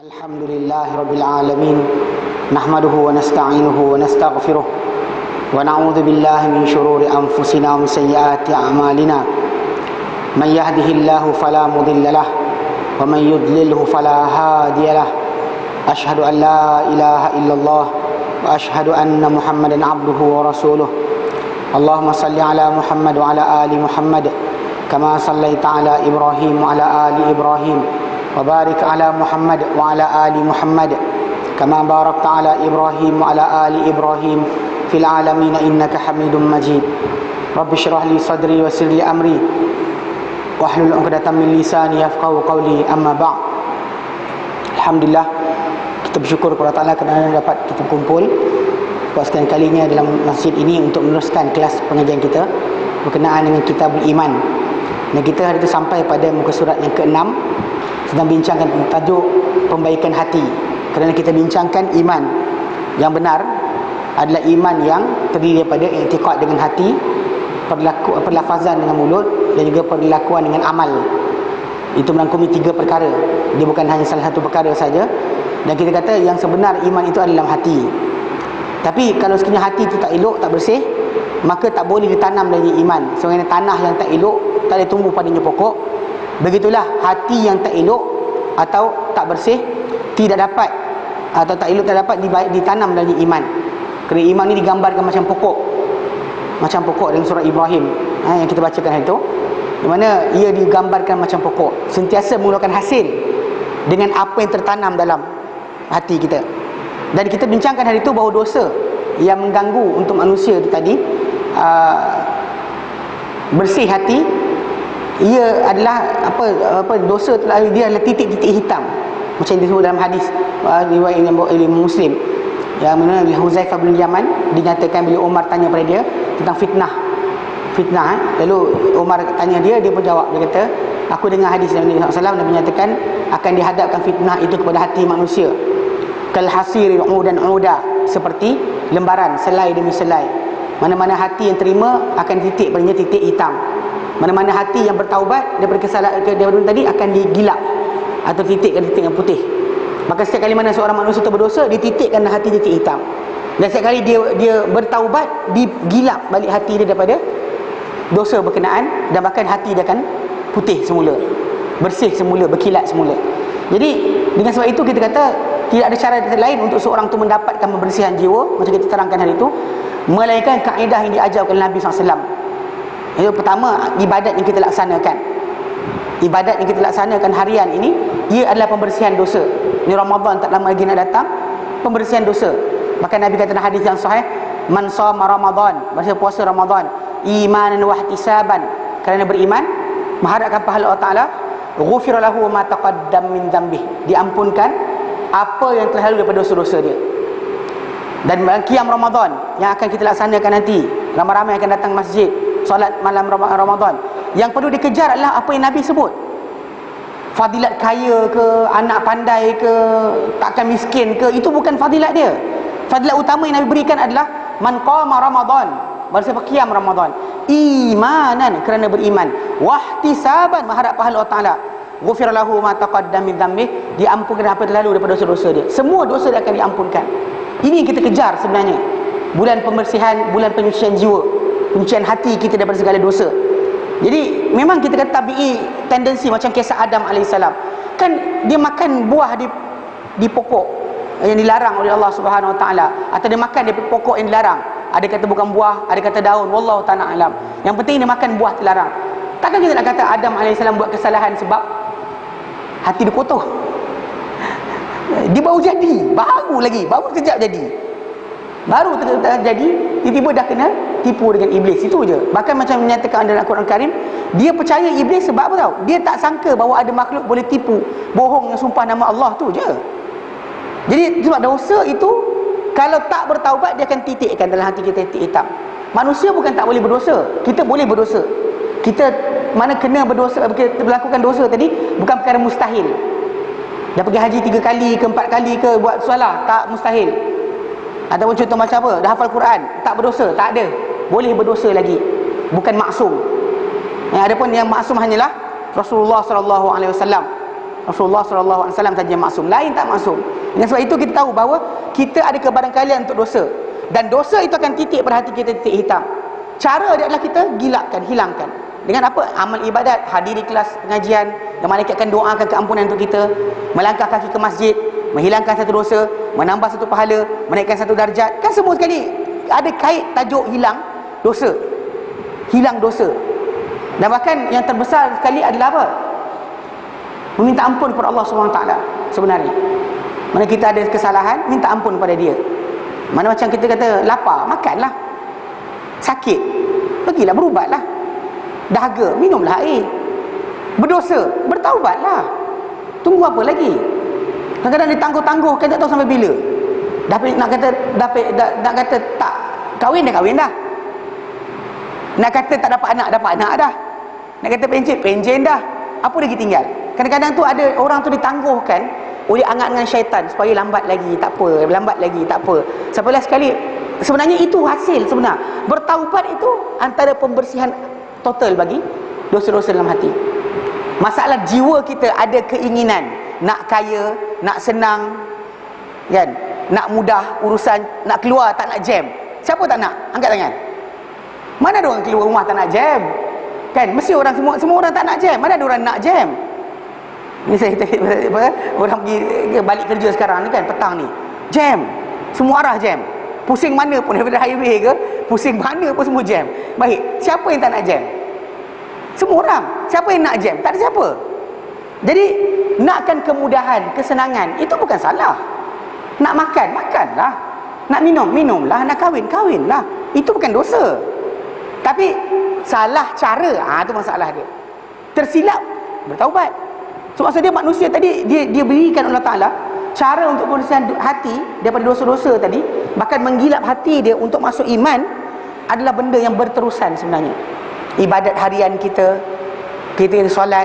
Alhamdulillahirabbil alamin. Nahmaduhu wa nasta'inuhu wa nastaghfiruh. Wa na'udzu billahi min shururi anfusina wa min sayyiati a'malina. Man yahdihillahu fala mudilla lahu wa man yudlilhu fala hadiya lahu. Asyhadu an la ilaha illallah wa asyhadu anna Muhammadan 'abduhu wa rasuluh. Allahumma salli ala Muhammad wa ala ali Muhammad kama sallaita ala Ibrahim wa ala ali Ibrahim. وبارك على محمد وعلى آل محمد كما باركت على إبراهيم وعلى آل إبراهيم في العالمين إنك حميد مجيد رب اشرح لي صدري ويسر لي أمري واحلل عقدة من لساني يفقهوا قولي أما بعد. Alhamdulillah, kita bersyukur kepada Allah kerana dapat kita kumpul buat sekian kalinya dalam masjid ini untuk meneruskan kelas pengajian kita berkenaan dengan kitab beriman. Dan kita hari itu sampai pada muka surat yang ke-6, sedang bincangkan tajuk pembaikan hati. Kerana kita bincangkan iman yang benar adalah iman yang terdiri daripada i'tiqad dengan hati, perlafazan dengan mulut, dan juga perlakuan dengan amal. Itu merangkumi 3 perkara. Dia bukan hanya salah satu perkara saja. Dan kita kata yang sebenar iman itu adalah dalam hati. Tapi kalau sekiranya hati itu tak elok, tak bersih, maka tak boleh ditanam lagi iman. Sebagaimana tanah yang tak elok tak boleh tumbuh padanya pokok. Begitulah hati yang tak elok atau tak bersih tidak dapat, atau tak elok tak dapat ditanam dari iman. Kerana iman ni digambarkan macam pokok, dalam surah Ibrahim yang kita bacakan hari itu, di mana ia digambarkan macam pokok, sentiasa mengeluarkan hasil dengan apa yang tertanam dalam hati kita. Dan kita bincangkan hari itu bahawa dosa yang mengganggu untuk manusia itu tadi, bersih hati, ia adalah apa dosa dia adalah titik-titik hitam, macam disebut dalam hadis riwayat Imam Muslim, yang mana Huzaifah bin Yaman dinyatakan bila Umar tanya pada dia tentang fitnah, lalu Umar tanya dia pun jawab, dia kata, aku dengar hadis Nabi SAW, Nabi menyatakan akan dihadapkan fitnah itu kepada hati manusia kal hasiri udan uda, seperti lembaran selai demi selai. Mana-mana hati yang terima akan titik padanya titik hitam. Mana-mana hati yang bertaubat daripada kesalahan tadi akan digilap atau titikkan titik yang putih. Maka setiap kali mana seorang manusia itu berdosa, dititikkan hati titik hitam. Dan setiap kali dia bertaubat, digilap balik hati dia daripada dosa berkenaan, dan bahkan hati dia akan putih semula, bersih semula, berkilat semula. Jadi dengan sebab itu kita kata tidak ada cara lain untuk seorang itu mendapatkan pembersihan jiwa, macam kita terangkan hari itu, melainkan kaedah yang diajarkan Nabi SAW. Yang pertama, ibadat yang kita laksanakan. Ibadat yang kita laksanakan harian ini, ia adalah pembersihan dosa. Ini Ramadan tak lama lagi nak datang, pembersihan dosa. Bahkan Nabi kata dalam hadis yang sahih, man shoma Ramadan, berarti puasa Ramadan, imanan wa ihtisaban, kerana beriman, mengharapkan pahala Allah Taala, ghufira lahu ma taqaddam min dzambih, diampunkan apa yang telah lalu daripada dosa-dosa dia. Dan qiyam Ramadan yang akan kita laksanakan nanti, ramai-ramai akan datang masjid solat malam Ramadan, yang perlu dikejar adalah apa yang Nabi sebut. Fadilat kaya ke, anak pandai ke, takkan miskin ke, itu bukan fadilat dia. Fadilat utama yang Nabi berikan adalah man qama Ramadan, bersiapa qiyam Ramadan, imanan, kerana beriman, wahtisaban, mengharap pahala Allah Taala, ghufira lahu ma taqaddam min dzambih, diampunkan apa yang lalu daripada dosa-dosa dia. Semua dosa dia akan diampunkan. Ini yang kita kejar sebenarnya. Bulan pembersihan, bulan penyucian jiwa, penyucian hati kita daripada segala dosa. Jadi memang kita kata tabi'i tendensi macam kisah Adam AS. Kan dia makan buah di pokok yang dilarang oleh Allah Subhanahu Wa Taala, atau dia makan di pokok yang dilarang. Ada kata bukan buah, ada kata daun, wallahu ta'ala alam. Yang penting dia makan buah terlarang. Takkan kita nak kata Adam AS buat kesalahan sebab hati dia kotor. Dia baru jadi, baru sekejap jadi, baru terjadi, tiba-tiba dah kena tipu dengan iblis. Itu je. Bahkan macam menyatakan dalam Al-Quran Karim, dia percaya iblis sebab apa tahu? Dia tak sangka bahawa ada makhluk boleh tipu, bohong dengan sumpah nama Allah, tu je. Jadi sebab dosa itu, kalau tak bertaubat, dia akan titikkan dalam hati kita titik hitam. Manusia bukan tak boleh berdosa, kita boleh berdosa. Kita mana kena berdosa, kita melakukan dosa tadi bukan perkara mustahil. Dah pergi haji 3 kali ke 4 kali ke, buat solat, tak mustahil. Ataupun contoh macam apa, dah hafal Quran, tak berdosa, tak ada. Boleh berdosa lagi, bukan maksum. Yang ada pun yang maksum hanyalah Rasulullah SAW. Rasulullah SAW saja yang maksum, lain tak maksum. Dengan sebab itu kita tahu bahawa kita ada kebarangkalian untuk dosa, dan dosa itu akan titik pada hati kita, titik hitam. Cara dia adalah kita gilakkan, hilangkan. Dengan apa? Amal ibadat, hadiri kelas pengajian, yang malaikat akan doakan keampunan untuk kita, melangkah kaki ke masjid, menghilangkan satu dosa, menambah satu pahala, menaikkan satu darjat. Kan semua sekali ada kait tajuk hilang dosa. Hilang dosa. Dan bahkan yang terbesar sekali adalah apa? Meminta ampun kepada Allah SWT sebenarnya. Mana kita ada kesalahan, minta ampun kepada dia. Mana macam kita kata lapar, makanlah. Sakit, pergilah berubatlah. Dahaga, minumlah air. Berdosa, bertaubatlah. Tunggu apa lagi? Kadang-kadang ditangguh-tangguhkan, tak tahu sampai bila. Nak kata tak kahwin dah. Nak kata tak dapat anak dah. Nak kata pencen dah. Apa lagi tinggal? Kadang-kadang tu ada orang tu ditangguhkan oleh angan-angan syaitan supaya lambat lagi tak apa. Sampailah sekali sebenarnya itu hasil sebenar. Bertaubat itu antara pembersihan total bagi dosa-dosa dalam hati. Masalah jiwa kita ada keinginan nak kaya, nak senang, kan? Nak mudah urusan, nak keluar tak nak jam. Siapa tak nak? Angkat tangan. Mana ada orang keluar rumah tak nak jam? Kan mesti orang semua orang tak nak jam. Mana ada orang nak jam? Ni saya orang pergi balik kerja sekarang ni kan, petang ni jam, semua arah jam, pusing mana pun, daripada highway ke pusing mana pun semua jam. Baik, siapa yang tak nak jam? Semua orang. Siapa yang nak jam? Tak ada siapa. Jadi nakkan kemudahan, kesenangan, itu bukan salah. Nak makan, makanlah. Nak minum, minumlah. Nak kahwin, kahwinlah. Itu bukan dosa. Tapi salah cara, itu masalah dia. Tersilap, bertaubat. So maksud dia manusia tadi dia berikan Allah Ta'ala cara untuk pembersihan hati daripada dosa-dosa tadi, bahkan menggilap hati dia untuk masuk iman, adalah benda yang berterusan sebenarnya. Ibadat harian kita yang solat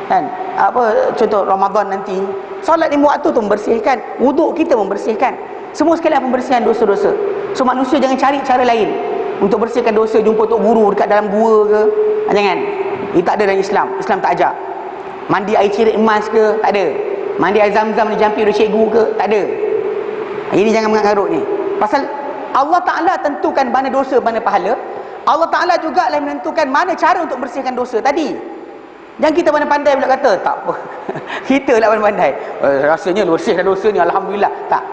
kan, apa contoh Ramadan nanti, solat 5 waktu tu membersihkan, wuduk kita membersihkan, semua sekali pembersihan dosa-dosa. So manusia jangan cari cara lain untuk bersihkan dosa, jumpa tok guru dekat dalam gua ke, jangan. Ini tak ada dalam Islam. Islam tak ajar. Mandi air cirit emas ke, tak ada. Mandi air zam-zam dijampi oleh cikgu ke, tak ada. Ini jangan mengarut ni. Pasal Allah Ta'ala tentukan mana dosa, mana pahala. Allah Ta'ala juga lah menentukan mana cara untuk bersihkan dosa tadi. Jangan kita pandai-pandai pula kata tak apa. Kita lah pandai-pandai, rasanya bersihkan dosa ni alhamdulillah. Tak.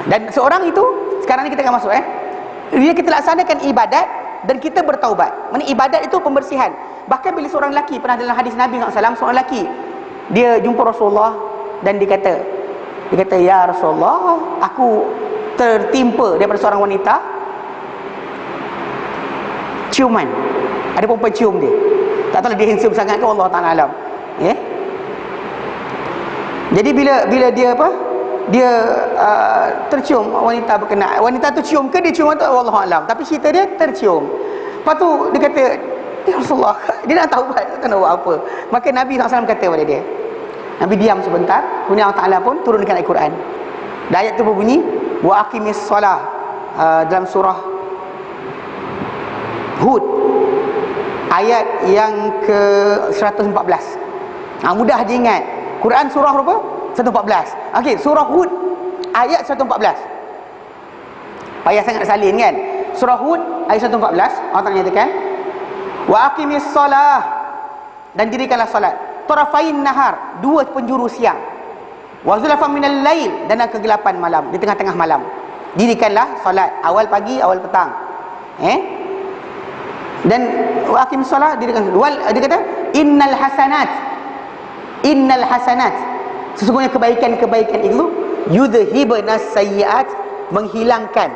Dan seorang itu sekarang ni kita akan masuk dia kita laksanakan ibadat dan kita bertaubat. Mana ibadat itu pembersihan. Bahkan bila seorang lelaki, pernah dalam hadis Nabi SAW, seorang lelaki dia jumpa Rasulullah dan dia kata, ya Rasulullah, aku tertimpa daripada seorang wanita ciuman. Ada perempuan cium dia. Tak tahu dia handsome sangat ke, Allah Ta'ala alam. Jadi bila dia dia tercium wanita berkenaan, wanita tu cium ke dia cium atau Allah alam, tapi cerita dia tercium. Lepas tu dia kata, ya Rasulullah, dia nak taubat, tak nak buat apa. Maka Nabi SAW kata kepada dia, Nabi diam sebentar, kemudian Allah Ta'ala pun turunkan ayat Quran. Dan ayat tu berbunyi, wa aqimis solah, dalam surah Hud, ayat yang ke 114. Mudah diingat. Quran surah berapa? 114. Okey, surah Hud ayat 114. Payah sangat salin kan. Surah Hud ayat 114, Allah Ta'ala nyatakan, wa aqimis solah, dan dirikanlah salat tarafain nahar, 2 penjuru siang, wa zulafan minal lail, dan kegelapan malam, di tengah-tengah malam. Dirikanlah salat awal pagi, awal petang. Dan wa aqimis solah, dirikan dia kata innal hasanat, sesungguhnya kebaikan-kebaikan itu yudhibunas sayyiat, menghilangkan,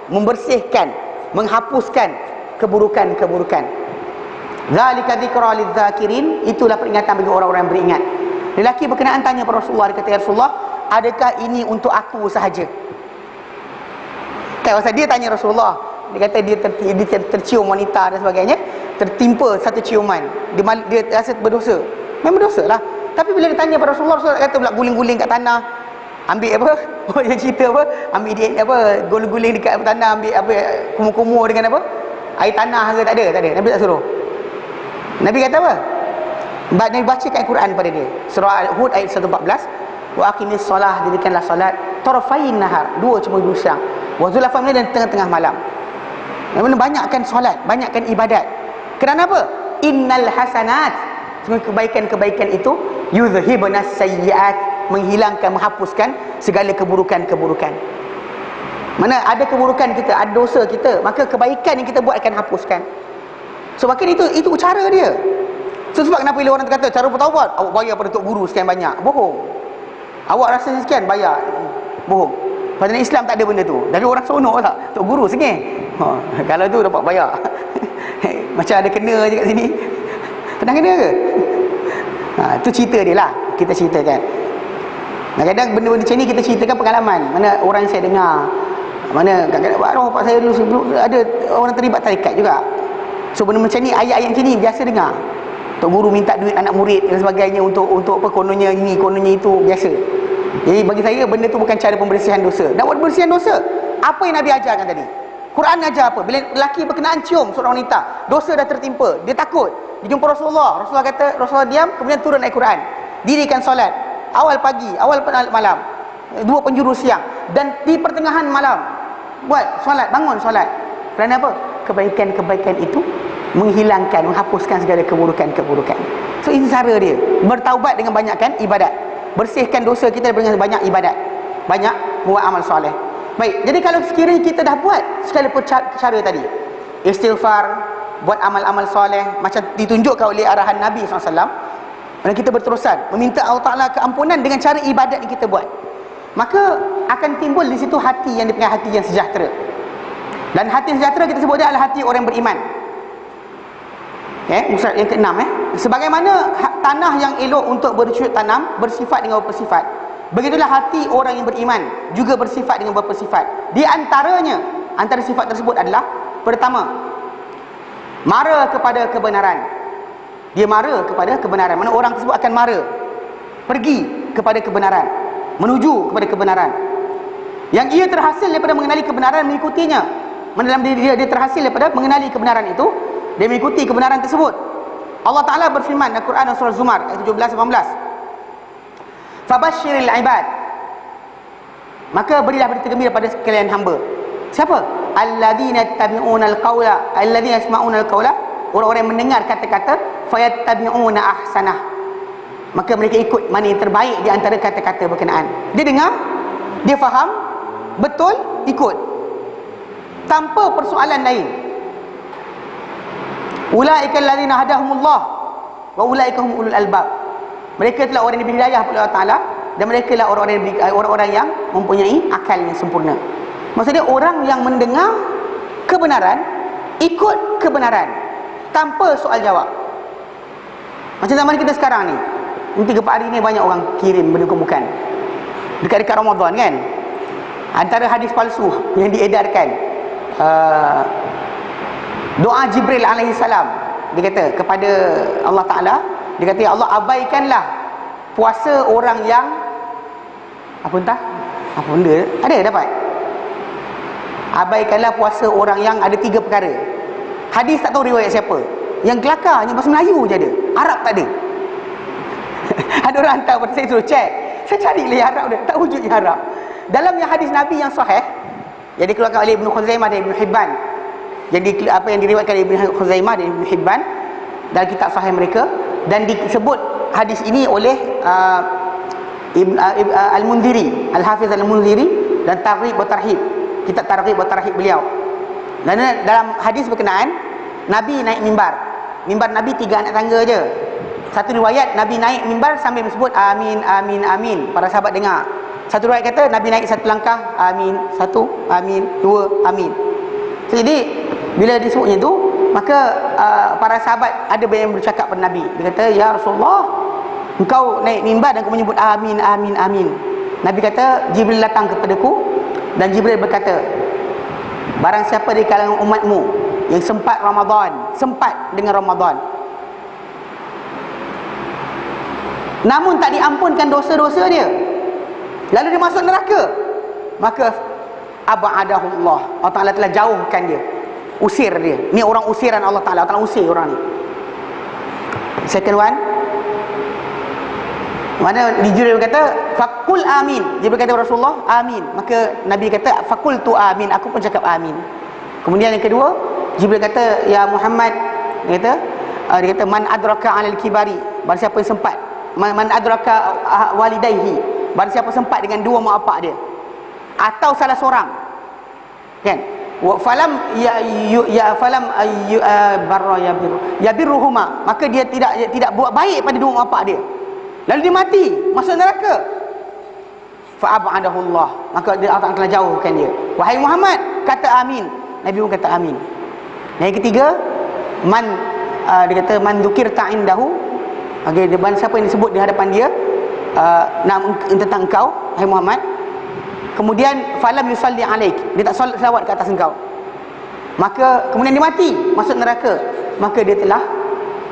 membersihkan, menghapuskan keburukan-keburukan. Zalika dzikra lidzakirin, itulah peringatan bagi orang-orang yang beringat. Lelaki berkenaan tanya kepada Rasulullah, dia kata, ya Rasulullah, adakah ini untuk aku sahaja? Kan pasal dia tanya Rasulullah, dia kata dia tercium wanita dan sebagainya, tertimpa satu ciuman, dia rasa berdosa. Memang berdosa lah. Tapi bila dia tanya kepada Rasulullah, Rasulullah kata pula guling-guling kat tanah, ambil apa, dia cerita apa, ambil dia apa, guling-guling dekat tanah, ambil apa, kumur-kumur dengan apa, air tanah ke, tak ada. Nabi tak suruh. Nabi kata apa? Nabi bacakan Quran pada dia. Surah Al-Hud ayat 114. Wa aqimis solah, dirikanlah solat tarafain nahar, cuma dua siang, wa zulafan dan tengah-tengah malam. Banyakkan solat, banyakkan ibadat. Kerana apa? Innal hasanat, kebaikan-kebaikan itu yuzhibunas sayyiat, menghilangkan, menghapuskan segala keburukan-keburukan. Mana ada keburukan kita, ada dosa kita, maka kebaikan yang kita buat akan hapuskan. So makin itu cara dia. So, sebab kenapa bila orang kata cara bertaubat, awak bayar pada tok guru sekian banyak, bohong. Awak rasa sekian bayar, bohong. Pada Islam tak ada benda tu. Tapi orang seronok tak, tok guru sengih. Kalau tu dapat bayar. Macam ada kena je kat sini. Pernah kena ke? Tu cerita dia lah, kita ceritakan. Kadang-kadang benda-benda macam ni kita ceritakan pengalaman. Mana orang yang saya dengar, mana kadang-kadang arwah bapak saya dulu ada orang terlibat tarikat juga. So benda macam ni, ayat-ayat macam ni biasa dengar. Tok guru minta duit anak murid dan sebagainya untuk apa, kononnya ini, kononnya itu, biasa. Jadi bagi saya benda tu bukan cara pembersihan dosa. Nak buat pembersihan dosa, apa yang Nabi ajarkan tadi? Quran ajar apa? Bila lelaki berkenaan cium seorang wanita, dosa dah tertimpa, dia takut, dia jumpa Rasulullah. Rasulullah kata, Rasulullah diam, kemudian turun ayat Quran. Dirikan solat awal pagi, awal malam, 2 penjuru siang, dan di pertengahan malam buat solat, bangun solat. Kerana apa? Kebaikan-kebaikan itu menghilangkan, menghapuskan segala keburukan-keburukan. So ini cara dia, bertaubat dengan banyakkan ibadat, bersihkan dosa kita dengan banyak ibadat, banyak buat amal soleh. Baik, jadi kalau sekiranya kita dah buat segala cara tadi, istighfar, buat amal-amal soleh macam ditunjukkan oleh arahan Nabi SAW, dan kita berterusan meminta Allah Ta'ala keampunan dengan cara ibadat yang kita buat, maka akan timbul di situ hati yang dipanggil hati yang sejahtera. Dan hati yang sejahtera kita sebut dia adalah hati orang yang beriman. Musyrik yang ke-6, sebagaimana tanah yang elok untuk bercocok tanam bersifat dengan beberapa sifat, begitulah hati orang yang beriman juga bersifat dengan beberapa sifat. Di antaranya, antara sifat tersebut adalah, pertama, mara kepada kebenaran. Dia mara kepada kebenaran. Mana orang tersebut akan mara, pergi kepada kebenaran, menuju kepada kebenaran. Yang ia terhasil daripada mengenali kebenaran, mengikutinya. Mana dalam diri dia terhasil daripada mengenali kebenaran itu, dia mengikuti kebenaran tersebut. Allah Ta'ala berfirman dalam Quran surah Zumar ayat 17-18, Fabashiril ibad, maka berilah berita gembira pada sekalian hamba. Siapa? Alladzina yattabi'una al-qawla, alladzina yasma'una al-qawla, orang-orang yang mendengar kata-kata, fayattabi'una ahsanah, maka mereka ikut mana yang terbaik di antara kata-kata berkenaan. Dia dengar, dia faham, betul, ikut, tanpa persoalan lain. Ulaika alladzina hadahumullah wa ulaika hum ulul albab, mereka telah orang yang diberi hidayah oleh Allah Ta'ala, dan mereka lah orang-orang yang mempunyai akal yang sempurna. Maksudnya orang yang mendengar kebenaran, ikut kebenaran tanpa soal jawab. Macam zaman kita sekarang ni, nanti 3-4 hari ni banyak orang kirim benda bukan. Dekat-dekat Ramadan kan, antara hadis palsu yang diedarkan, doa Jibril alaihi salam, dia kata kepada Allah Ta'ala, dia kata, ya Allah, abaikanlah puasa orang yang apa entah, apa benda, ada dapat, abaikanlah puasa orang yang ada 3 perkara. Hadis tak tahu riwayat siapa, yang kelakar hanya bahasa Melayu je ada, Arab tak ada. Ada orang hantar pada saya, suruh check, saya cari lah Arab dia, tak wujud yang Arab. Dalam yang hadis Nabi yang sahih, yang dikeluarkan oleh Ibnu Khuzaimah dan Ibnu Hibban, jadi apa yang diriwayatkan oleh Ibnu Khuzaimah dan Ibnu Hibban dalam kitab sahih mereka, dan disebut hadis ini oleh Al-Mundhiri, Al-Hafiz Al-Mundhiri, dan Targhib wa Tarhib, kitab Targhib wa Tarhib beliau. Dan dalam hadis berkenaan, Nabi naik mimbar. Mimbar Nabi 3 anak tangga je. Satu riwayat Nabi naik mimbar sambil menyebut amin, amin, amin, para sahabat dengar. Satu riwayat kata Nabi naik 1 langkah, amin, 1, amin, 2, amin. Jadi bila disebutnya tu, maka para sahabat ada yang bercakap pada Nabi. Dia kata, ya Rasulullah, engkau naik mimbar dan kau menyebut amin, amin, amin. Nabi kata, Jibril datang kepadaku, dan Jibril berkata, barang siapa di kalangan umatmu yang sempat dengan Ramadan, namun tak diampunkan dosa-dosa dia, lalu dia masuk neraka, maka ab'adahullah, Allah Ta'ala telah jauhkan dia, usir dia. Ni orang usiran Allah Ta'ala, Allah Ta'ala usir orang ni. Second one, Mana Jibril kata faqul amin. Jibril kata Rasulullah amin. Maka Nabi kata faqultu amin, aku pun cakap amin. Kemudian yang kedua, Jibril kata ya Muhammad, dia kata man adraka 'alal kibari, barang siapa yang sempat, man adraka walidayhi, barang siapa sempat dengan dua mak bapak dia atau salah seorang, kan, wa falam falam barra yabirruhuma, maka dia tidak buat baik pada dua mak bapak dia, lalu dia mati masuk neraka, fa ab'adahullah, maka dia akan telah jauhkan dia. Wahai Muhammad, kata amin. Nabi pun kata amin. Yang ketiga, dia kata man dzukirta indahu, okay, siapa yang disebut di hadapan dia tentang engkau, hai Muhammad, kemudian falam yusalli alaik, dia tak selawat ke atas engkau, maka kemudian dia mati masuk neraka, maka dia telah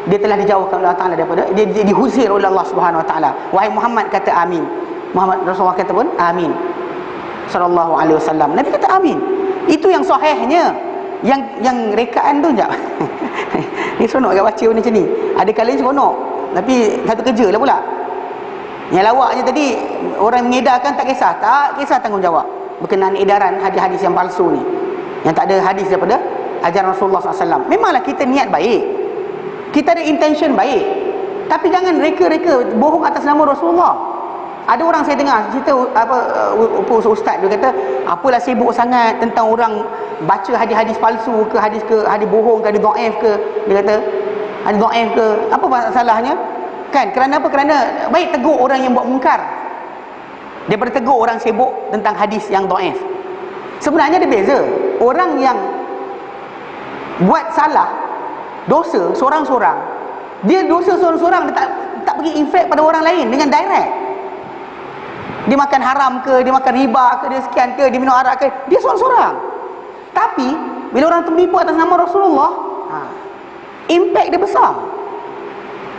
dijauhkan oleh Allah Taala daripada dia dihusir oleh Allah Subhanahu Wa Taala. Wahai Muhammad, kata amin. Muhammad Rasulullah kata pun amin sallallahu alaihi wasallam. Nabi kata amin. Itu yang sahihnya. Yang rekaan tu jap. Ni seronok agak baca macam ni. Ada kalanya seronok, tapi satu kerja lah pula. Yang lawaknya tadi orang mengedarkan tak kisah tanggungjawab berkenaan edaran hadis-hadis yang palsu ni, yang tak ada hadis daripada ajaran Rasulullah SAW. Memanglah kita niat baik, kita ada intention baik, tapi jangan reka-reka bohong atas nama Rasulullah. Ada orang saya dengar cerita ustaz, dia kata apalah sibuk sangat tentang orang baca hadis-hadis palsu ke hadis bohong ke hadis dhaif ke, dia kata hadis dhaif ke, apa masalahnya? Kan, kerana apa? Kerana baik tegur orang yang buat mungkar daripada tegur orang sibuk tentang hadis yang dhaif. Sebenarnya ada beza. Orang yang buat salah, dosa seorang-seorang, dia dosa seorang-seorang, dia tak pergi infect pada orang lain dengan direct. Dia makan haram ke, dia makan riba ke, dia sekian ke, dia minum arak ke, dia seorang-seorang. Tapi bila orang tu menipu atas nama Rasulullah, impact dia besar.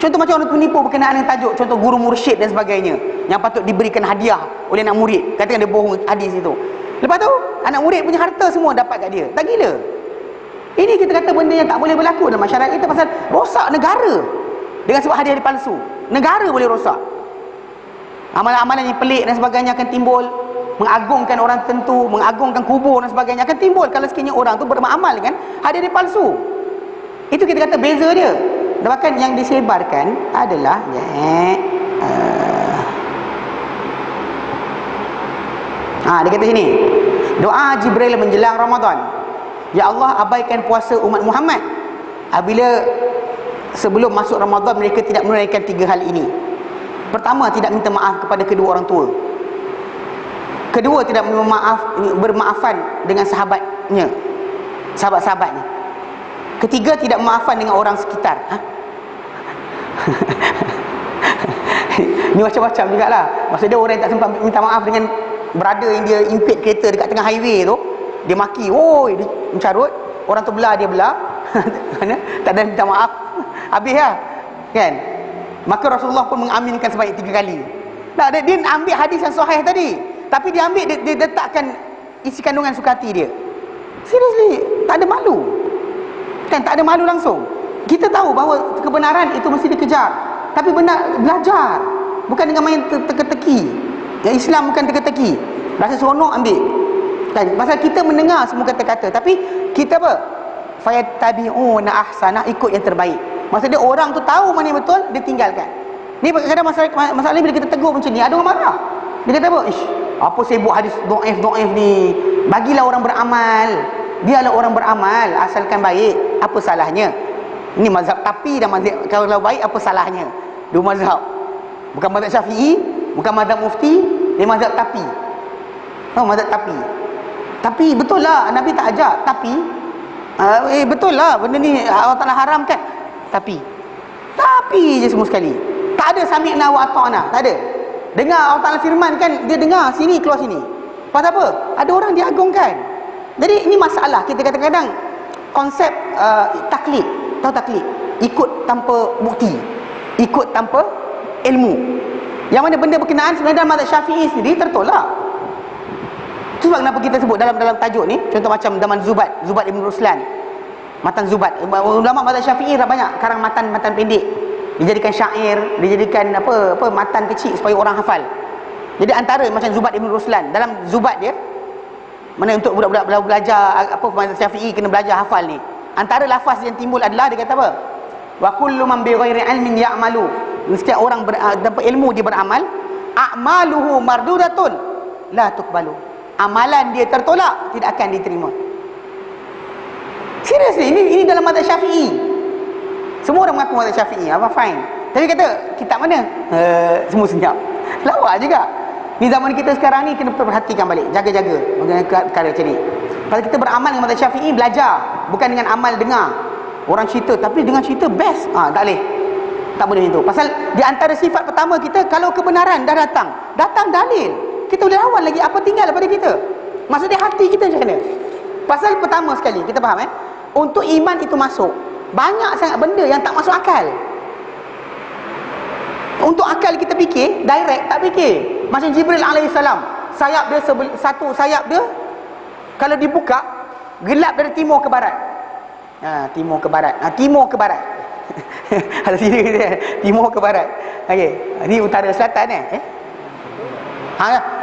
Contoh macam orang tu menipu berkenaan dengan tajuk, contoh guru mursyid dan sebagainya, yang patut diberikan hadiah oleh anak murid, katakan dia bohong hadis itu. Lepas tu anak murid punya harta semua dapat kat dia. Tak gila? Ini kita kata benda yang tak boleh berlaku dalam masyarakat kita, pasal rosak negara dengan sebab hadiah palsu. Negara boleh rosak. Amalan-amalan yang pelik dan sebagainya akan timbul, mengagungkan orang tertentu, mengagungkan kubur dan sebagainya akan timbul kalau sekiranya orang tu beramal kan hadiah palsu. Itu kita kata beza dia. Bahkan yang disebarkan adalah dia kata sini, doa Jibril menjelang Ramadan, ya Allah, abaikan puasa umat Muhammad apabila sebelum masuk Ramadan mereka tidak menunaikan 3 hal ini. Pertama, tidak minta maaf kepada kedua orang tua. Kedua, tidak bermaafan dengan sahabatnya, sahabat-sahabatnya. Ketiga, tidak memaafkan dengan orang sekitar. Ni macam-macam jugalah. Maksudnya orang yang tak sempat minta maaf dengan brother yang dia impede kereta dekat tengah highway tu, dia maki, woi, dia mencarut, orang tu belah, dia belah. Tak ada minta maaf, habis lah, kan? Maka Rasulullah pun mengaminkan sebanyak 3 kali. Nah, dia ambil hadis yang sahih tadi, tapi dia ambil, dia letakkan isi kandungan sukati dia. Seriously, tak ada malu, kan? Tak ada malu langsung. Kita tahu bahawa kebenaran itu mesti dikejar, tapi benar belajar, bukan dengan main teka-teki. Yang Islam bukan teka-teki. Rasa seronok ambil, kan? Pasal kita mendengar semua kata-kata, tapi kita apa? Fayattabi'una ahsana, ikut yang terbaik. Maksudnya orang tu tahu mana yang betul, dia tinggalkan. Ni kadang-kadang masalah bila kita tegur macam ni, ada orang marah. Dia kata apa? Ish, apa sibuk hadis dhaif ni? Bagilah orang beramal. Biarlah orang beramal asalkan baik. Apa salahnya? Ini mazhab Tapi dan mazhab kalau baik, apa salahnya? Dua mazhab. Bukan mazhab Syafi'i, bukan mazhab Mufti, ni mazhab Tapi. Tahu mazhab Tapi? Tapi betul lah Nabi tak ajak, tapi betul lah benda ni Allah Taala haramkan. Tapi je semua sekali. Tak ada sami'na wa ata'na, tak ada. Dengar Allah Taala firman kan, dia dengar sini keluar sini. Pasal apa? Ada orang diagungkan. Jadi ini masalah kita kadang-kadang konsep taklid. Tahu taklid? Ikut tanpa bukti, ikut tanpa ilmu. Yang mana benda berkenaan sebenarnya dalam mazhab Syafi'i sendiri tertolak. Itu sebab kenapa kita sebut dalam tajuk ni, contoh macam zaman Zubat Ibn Ruslan, Matan Zubat. Ulama mazhab Syafi'i dah banyak karang matan pendek dijadikan syair, dijadikan apa matan kecil supaya orang hafal. Jadi antara macam Zubat Ibn Ruslan, dalam Zubat dia mana untuk budak-budak belajar apa mazhab Syafi'i kena belajar hafal ni. Antara lafaz yang timbul adalah dia kata apa? Wa kullu man bi ghairi ilmin ya'malu. Setiap orang dapat ilmu dia beramal, a'maluhu mardudatun la tuqbalu. Amalan dia tertolak, tidak akan diterima. Seriously, ini dalam mazhab Syafi'i. Semua orang mengaku mazhab Syafi'i, apa fine. Tapi kata kitab mana? Semua senyap. Lawa juga. Di zaman kita sekarang ni kena perhatikan balik, jaga-jaga mengenai perkara macam ni. Kalau kita beramal dengan mazhab Syafi'i, belajar, bukan dengan amal dengar. Orang cerita, tapi dengan cerita best. Tak boleh. Tak boleh itu. Pasal di antara sifat pertama kita, kalau kebenaran dah datang dalil, kita boleh lawan lagi, apa tinggal daripada kita. Maksudnya hati kita macam mana? Pasal pertama sekali, kita faham untuk iman itu masuk, banyak sangat benda yang tak masuk akal. Untuk akal kita fikir, direct tak fikir. Macam Jibril alaihissalam, sayap dia satu sayap dia kalau dibuka, gelap dari timur ke barat. Timur ke barat. Timur ke barat. Ada sini timur ke barat. Okey, ni utara selatan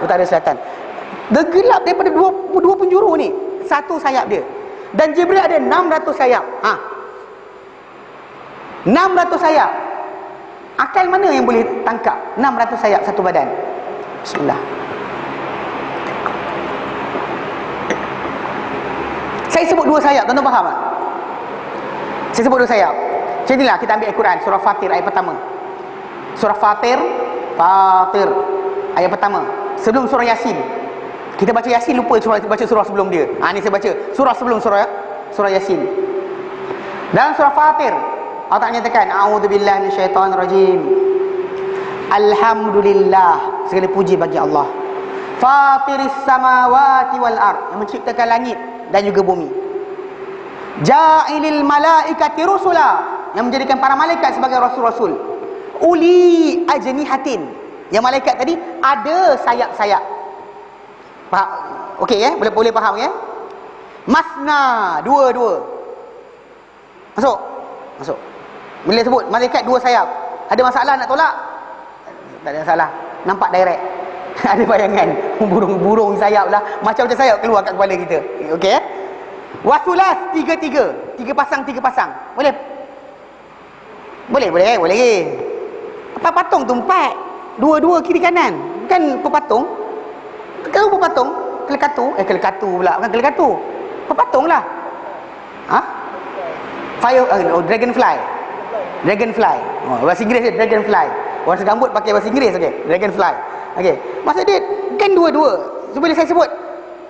utara selatan. Dia gelap daripada dua penjuru ni. Satu sayap dia. Dan Jibril ada 600 sayap. 600 sayap. Akal mana yang boleh tangkap 600 sayap satu badan? Bismillah. Saya sebut 2 sayap, tuan-tuan faham tak? Saya sebut 2 sayap. Macam inilah kita ambil Al-Quran, surah Fatir ayat pertama. Surah Fatir ayat pertama. Sebelum surah Yasin. Kita baca Yasin lupa baca surah sebelum dia. Ni saya baca surah sebelum surah Yasin. Dalam surah Fatir Allah Ta'ala nyatakan, a'udzubillahi minasyaitonirrajim. Alhamdulillah, segala puji bagi Allah. Fatiris samawati wal ard, yang menciptakan langit dan juga bumi. Ja'ilil malaikati rusula, yang menjadikan para malaikat sebagai rasul-rasul. Uli ajnihatin, yang malaikat tadi ada sayap-sayap. Faham? Okey boleh faham Masna, dua. Masuk. Bila sebut malaikat 2 sayap, ada masalah nak tolak? Tak ada masalah. Nampak direct. Ada bayangan burung sayap lah, macam-macam sayap keluar kat kepala kita. Okey Wasulas 3 pasang. Boleh. Apa patung tu 4, 2 kiri kanan. Kan pepatung. Kalau pepatung kelekatu pula, bukan kelekatu. Pepatung lah. Dragonfly. Bahasa Inggeris dia dragonfly. Orang segambut pakai bahasa Inggeris, dragonfly. Maksud dia kan 2. So bila saya sebut,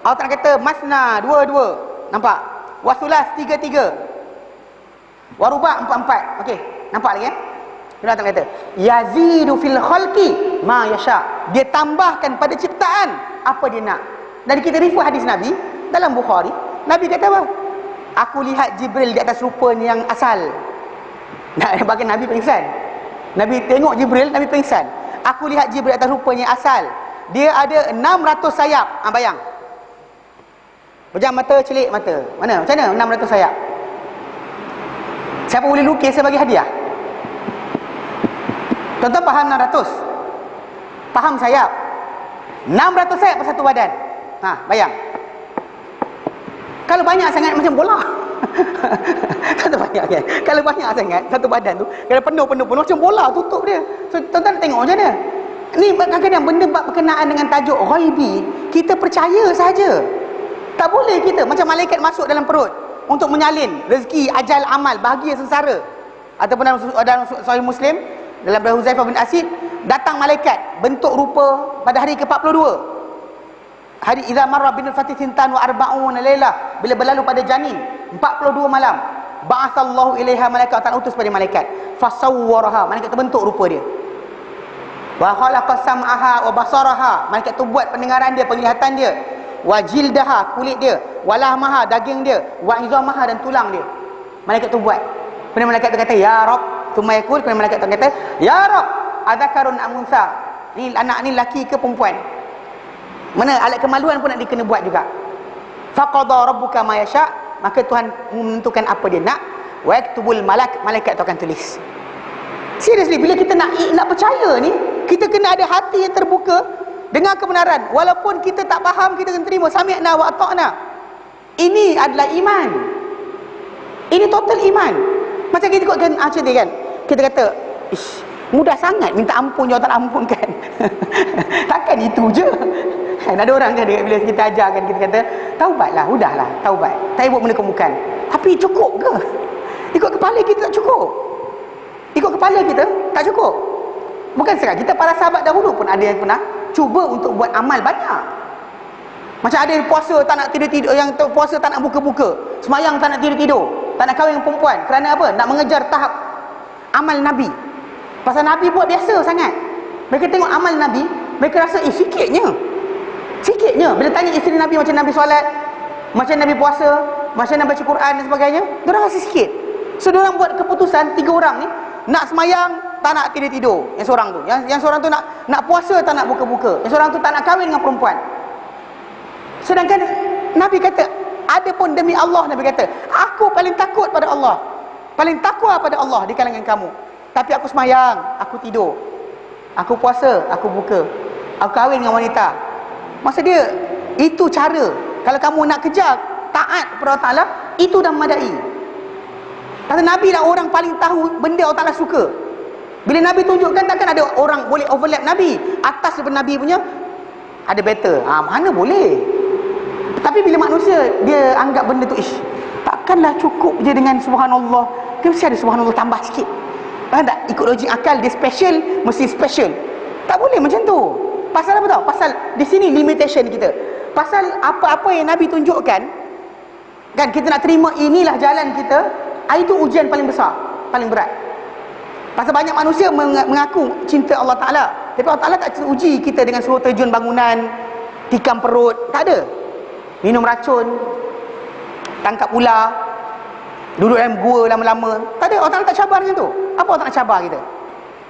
Allah Ta'ala kata masna, 2. Nampak? Wasulas 3. Waruba 4. Nampak lagi Allah Ta'ala kata yazidu fil khalqi ma yasha. Dia tambahkan pada ciptaan apa dia nak. Dan kita refer hadis Nabi dalam Bukhari. Nabi kata apa? Aku lihat Jibril di atas rupa yang asal. Bahkan Nabi pengsan. Nabi tengok Jibril, Nabi pengsan. Aku lihat Jibril atas rupanya asal. Dia ada 600 sayap. Bayang. Pejam mata, celik mata. Mana? Macam mana 600 sayap? Siapa boleh lukis saya bagi hadiah? Tuan-tuan faham 600? Faham sayap? 600 sayap per satu badan. Bayang. Kalau banyak sangat macam bola. Kalau banyak sangat satu badan tu, kalau penuh macam bola tutup dia. So tuan-tuan tengok macam mana. Ni kadang-kadang benda berkenaan dengan tajuk ghaibi, kita percaya saja. Tak boleh kita macam malaikat masuk dalam perut untuk menyalin rezeki, ajal, amal, bahagia, sengsara. Ataupun dalam Sahih Muslim, dalam Huzaifah bin Asid, datang malaikat bentuk rupa pada hari ke-42. Hari idza marra bin fatih sintan wa arba'una lailah, bila berlalu pada janin 42 malam, ba'atsallahu ilaiha, malaikat akan utus pada malaikat, fasawwaraha, malaikat terbentuk rupa dia. Wa khalaqa sam'aha wa basaraha, malaikat tu buat pendengaran dia, penglihatan dia. Wa jildaha, kulit dia. Wa lahmaha, daging dia. Wa izamaha, dan tulang dia. Malaikat tu buat. Kemudian malaikat tu kata ya Rabb, thumma yaqul, kemudian malaikat tu kata ya Rabb, adzakarun am unsa, ni anak ni laki ke perempuan? Mana alat kemaluan pun nak dikena buat juga. Faqada rabbuka ma yasha, maka Tuhan menentukan apa dia nak. Wa yaktubul malaikat tu akan tulis. Seriously, bila kita nak percaya ni, kita kena ada hati yang terbuka dengan kebenaran. Walaupun kita tak faham, kita kena terima. Sami'na wa ata'na. Ini adalah iman. Ini total iman. Macam kita ikutkan cerita kan, kita kata, ish, mudah sangat minta ampun, je tak ampunkan. Takkan itu je. Ada orang kan, bila kita ajarkan, kita kata, taubatlah, udahlah, taubat, tak buat benda kemukan. Tapi cukup ke? Ikut kepala kita tak cukup. Ikut kepala kita tak cukup. Bukan sekarang, kita para sahabat dahulu pun ada yang pernah cuba untuk buat amal banyak. Macam ada yang puasa tak nak tidur-tidur, yang puasa tak nak buka-buka, semayang tak nak tidur-tidur, tak nak kahwin dengan perempuan. Kerana apa? Nak mengejar tahap amal Nabi. Pasal Nabi buat biasa sangat. Mereka tengok amal Nabi, mereka rasa sikitnya. Bila tanya isteri Nabi macam Nabi solat, macam Nabi puasa, macam Nabi baca Quran dan sebagainya, diorang rasa sikit. So diorang buat keputusan, 3 orang ni nak semayang, tak nak tidur-tidur. Yang seorang tu, yang seorang tu nak puasa, tak nak buka-buka. Yang seorang tu tak nak kahwin dengan perempuan. Sedangkan Nabi kata, ada pun demi Allah, Nabi kata, aku paling takut pada Allah, paling takwa pada Allah di kalangan kamu. Tapi aku semayang, aku tidur, aku puasa, aku buka, aku kahwin dengan wanita. Maksud dia, itu cara. Kalau kamu nak kejar taat kepada Allah Ta'ala, itu dah memadai. Pasal Nabi lah orang paling tahu benda Allah Ta'ala suka. Bila Nabi tunjukkan, takkan ada orang boleh overlap Nabi. Atas daripada Nabi punya ada better. Mana boleh. Tapi bila manusia dia anggap benda tu, takkanlah cukup je dengan subhanallah, dia mesti ada subhanallah tambah sikit. Faham tak? Ikut logik akal, dia special, mesti special. Tak boleh macam tu. Pasal apa tau? Pasal di sini limitation kita. Pasal apa-apa yang Nabi tunjukkan, kan, kita nak terima inilah jalan kita, itu ujian paling besar, paling berat. Pasal banyak manusia mengaku cinta Allah Ta'ala, tapi Allah Ta'ala tak uji kita dengan suruh terjun bangunan, tikam perut. Tak ada. Minum racun, tangkap ular, duduk dalam gua lama-lama. Tak ada. Allah Ta'ala tak cabar macam tu. Apa Allah Ta'ala cabar kita?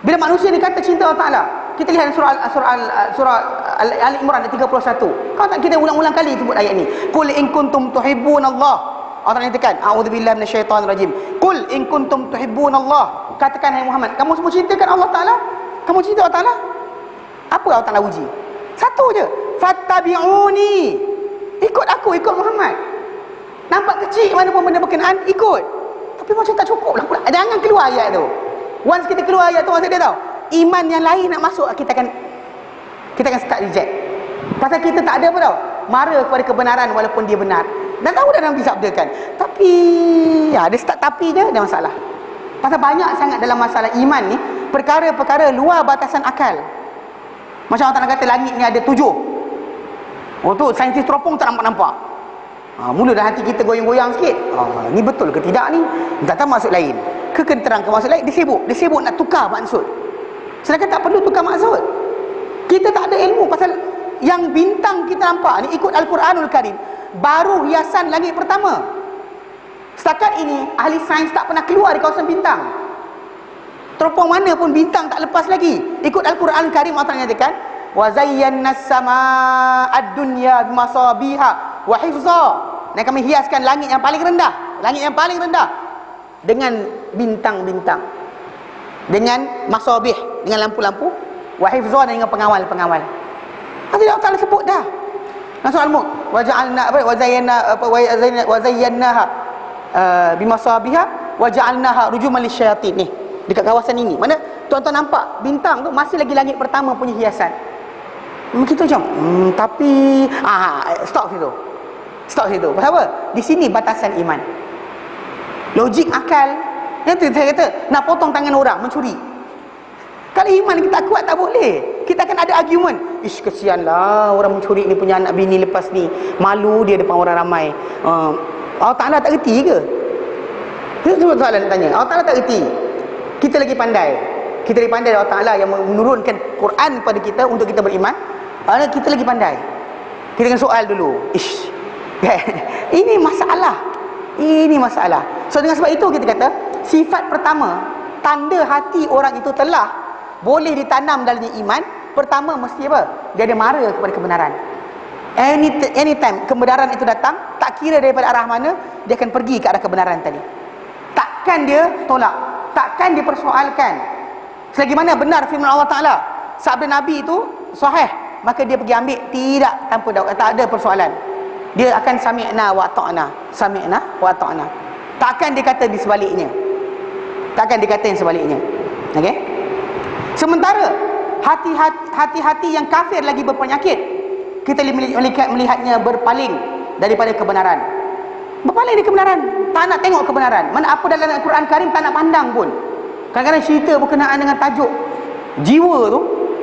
Bila manusia ni kata cinta Allah Ta'ala, kita lihat surah Al-Imran ayat 31. Kalau tak kita ulang-ulang kali sebut ayat ni. Qul in kuntum tuhibbunallah. Allah Ta'ala nyatakan, a'udzubillahi minasyaitonirrajim. Qul in kuntum tuhibbunallah. Katakan, hai Muhammad, kamu semua cintakan Allah Ta'ala? Kamu cinta Allah Ta'ala? Apa Allah Ta'ala uji? Satu je. Fattabi'uni. Ikut aku, ikut Muhammad. Nampak kecil mana pun benda berkenaan, ikut. Tapi macam tak cukup lah pula. Jangan keluar ayat tu. Once kita keluar ayat tu, maksud dia tahu, iman yang lain nak masuk, kita akan start reject. Pasal kita tak ada apa tau, mara kepada kebenaran walaupun dia benar. Dan tahu dah Nabi sabdakan, tapi dia start tapi je, ada masalah. Pasal banyak sangat dalam masalah iman ni perkara-perkara luar batasan akal. Macam orang tak nak kata langit ni ada 7. Oh tu saintis teropong tak nampak-nampak. Mula dah hati kita goyang-goyang sikit. Ni betul ke tidak ni? Tak tahu maksud lain. Kena terangkan maksud lain. Dia sibuk nak tukar maksud. Sedangkan tak perlu tukar maksud. Kita tak ada ilmu pasal yang bintang kita nampak ni ikut Al-Quranul Karim, baru hiasan langit pertama. Setakat ini ahli sains tak pernah keluar di kawasan bintang. Teropong mana pun bintang tak lepas lagi. Ikut Al-Quranul Karim, Allah nyatakan, wa zayyana as-samaa'a ad-dunya bimasabiha wa hifza. Dan kami hiaskan langit yang paling rendah, dengan bintang-bintang, dengan masabih, dengan lampu-lampu, wa hifza, dan dengan pengawal-pengawal. Allah Ta'ala sebut dah. Surah Al-Mulk, wa ja'alna wa zayyanaha bimasabiha wa ja'alnaha rujuman lisyayatin. Ni dekat kawasan ini, mana tuan-tuan nampak bintang tu masih lagi langit pertama punya hiasan. Kita macam tapi stop situ. Pasal apa? Di sini batasan iman. Logik akal, yang saya kata nak potong tangan orang mencuri. Kalau iman kita kuat tak boleh. Kita akan ada argument. Kesianlah orang mencuri ni punya anak bini lepas ni, malu dia depan orang ramai. Allah Ta'ala tak reti ke? Itu soalan nak tanya. Allah Ta'ala tak reti. Kita lagi pandai. Allah Ta'ala yang menurunkan Quran pada kita untuk kita beriman. Kita lagi pandai. Kita akan soal dulu. Ini masalah. So dengan sebab itu kita kata, sifat pertama, tanda hati orang itu telah boleh ditanam dalamnya iman. Pertama mesti apa? Dia ada mara kepada kebenaran. Anytime kebenaran itu datang, tak kira daripada arah mana, dia akan pergi ke arah kebenaran tadi. Takkan dia tolak, takkan dia persoalkan. Selagi mana benar firman Allah Ta'ala, sabda Nabi itu sahih, maka dia pergi ambil, tidak, tanpa doubt, tak ada persoalan. Dia akan sami'na wa ta'na, sami'na wa ta'na. Takkan dia kata di sebaliknya. Takkan dia kata yang sebaliknya. Okey? Sementara hati-hati yang kafir lagi berpenyakit, kita melihatnya berpaling daripada kebenaran. Berpaling dari kebenaran, tak nak tengok kebenaran. Mana apa dalam Al-Quran Karim tak nak pandang pun. Kadang-kadang cerita berkenaan dengan tajuk jiwa tu,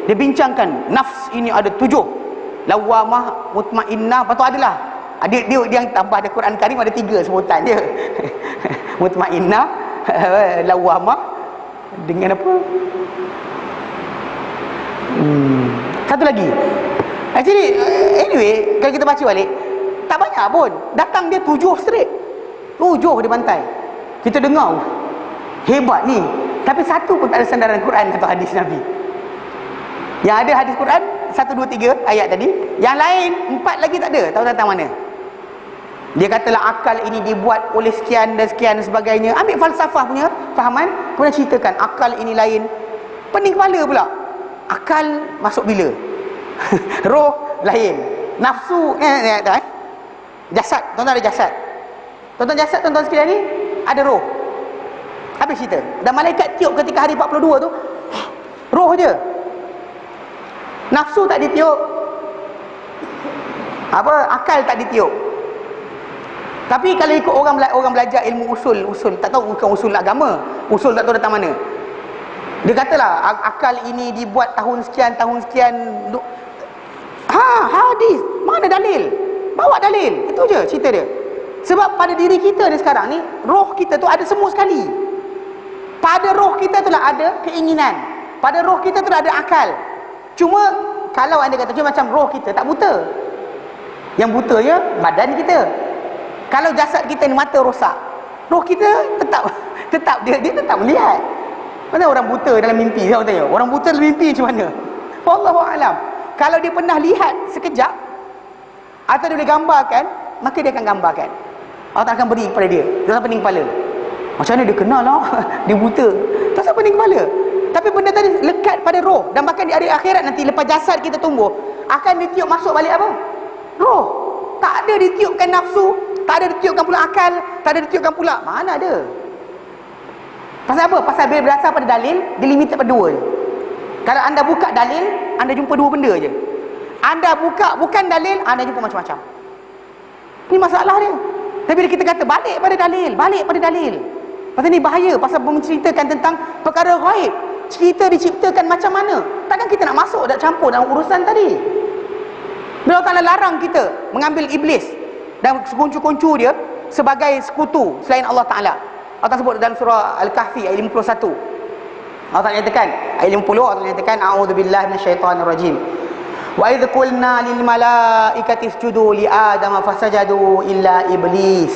dia bincangkan nafs ini ada 7, lawamah, mutmainnah. Lepas tu adalah dia yang tambah ada Quran Karim ada 3 sebutan dia. Mutmainnah, lawamah, dengan apa? Satu lagi. Actually, anyway, kalau kita baca balik, tak banyak pun. Datang dia 7 straight. 7 dia bantai. Kita dengar, hebat ni. Tapi satu pun tak ada sandaran Quran atau hadis Nabi. Yang ada hadis Quran 1, 2, 3 ayat tadi. Yang lain 4 lagi tak ada. Tahu datang mana. Dia katalah akal ini dibuat oleh sekian dan sekian dan sebagainya. Ambil falsafah punya fahaman, kemudian ceritakan akal ini lain. Pening kepala pula. Akal masuk bila? Roh lain. Nafsu jasad. Tuan-tuan ada jasad. Tuan-tuan jasad, tuan-tuan sekalian ni ada roh. Habis cerita. Dan malaikat tiup ketika hari 42 tu, roh je. Nafsu tak ditiup. Akal tak ditiup. Tapi kalau ikut orang belajar ilmu usul, tak tahu, bukan usul agama, usul tak tahu datang mana. Dia katalah akal ini dibuat tahun sekian. Hadis, mana dalil? Bawa dalil. Itu je cerita dia. Sebab pada diri kita ni sekarang ni, roh kita tu ada semua sekali. Pada roh kita tu lah ada keinginan. Pada roh kita tu lah ada akal. Cuma kalau anda kata macam roh kita tak buta. Yang butanya badan kita. Kalau jasad kita ni mata rosak, roh kita tetap dia tetap melihat. Mana orang buta dalam mimpi? Saya tanya, orang buta dalam mimpi macam mana? Wallahu alam. Kalau dia pernah lihat sekejap atau dia boleh gambarkan, maka dia akan gambarkan. Allah akan beri kepada dia. Dia pening kepala. Macam mana dia kenal lah? Dia buta. Tak sampai pening kepala. Tapi benda tadi lekat pada roh. Dan bahkan di hari akhirat nanti, lepas jasad kita tumbuh, akan ditiup masuk balik apa? Roh. Tak ada ditiupkan nafsu, tak ada ditiupkan pula akal, tak ada ditiupkan pula. Mana ada? Pasal apa? Pasal bila berasal pada dalil, dia limited pada 2 je. Kalau anda buka dalil, anda jumpa 2 benda je. Anda buka bukan dalil, anda jumpa macam-macam. Ini masalah dia. Tapi bila kita kata balik pada dalil. Pasal ni bahaya, pasal menceritakan tentang perkara ghaib. Cerita diciptakan macam mana? Takkan kita nak masuk, nak campur dalam urusan tadi. Bila Allah Ta'ala larang kita mengambil iblis dan sekuncu-kuncu dia sebagai sekutu selain Allah Ta'ala. Allah Ta'ala sebut dalam surah Al-Kahfi ayat 51. Allah Ta'ala nyatakan ayat 50, Allah Ta'ala nyatakan a'udzubillahi minasyaitanir rajim. Wa idh qulna lil malaikati isjudu li adama fasajadu illa iblis.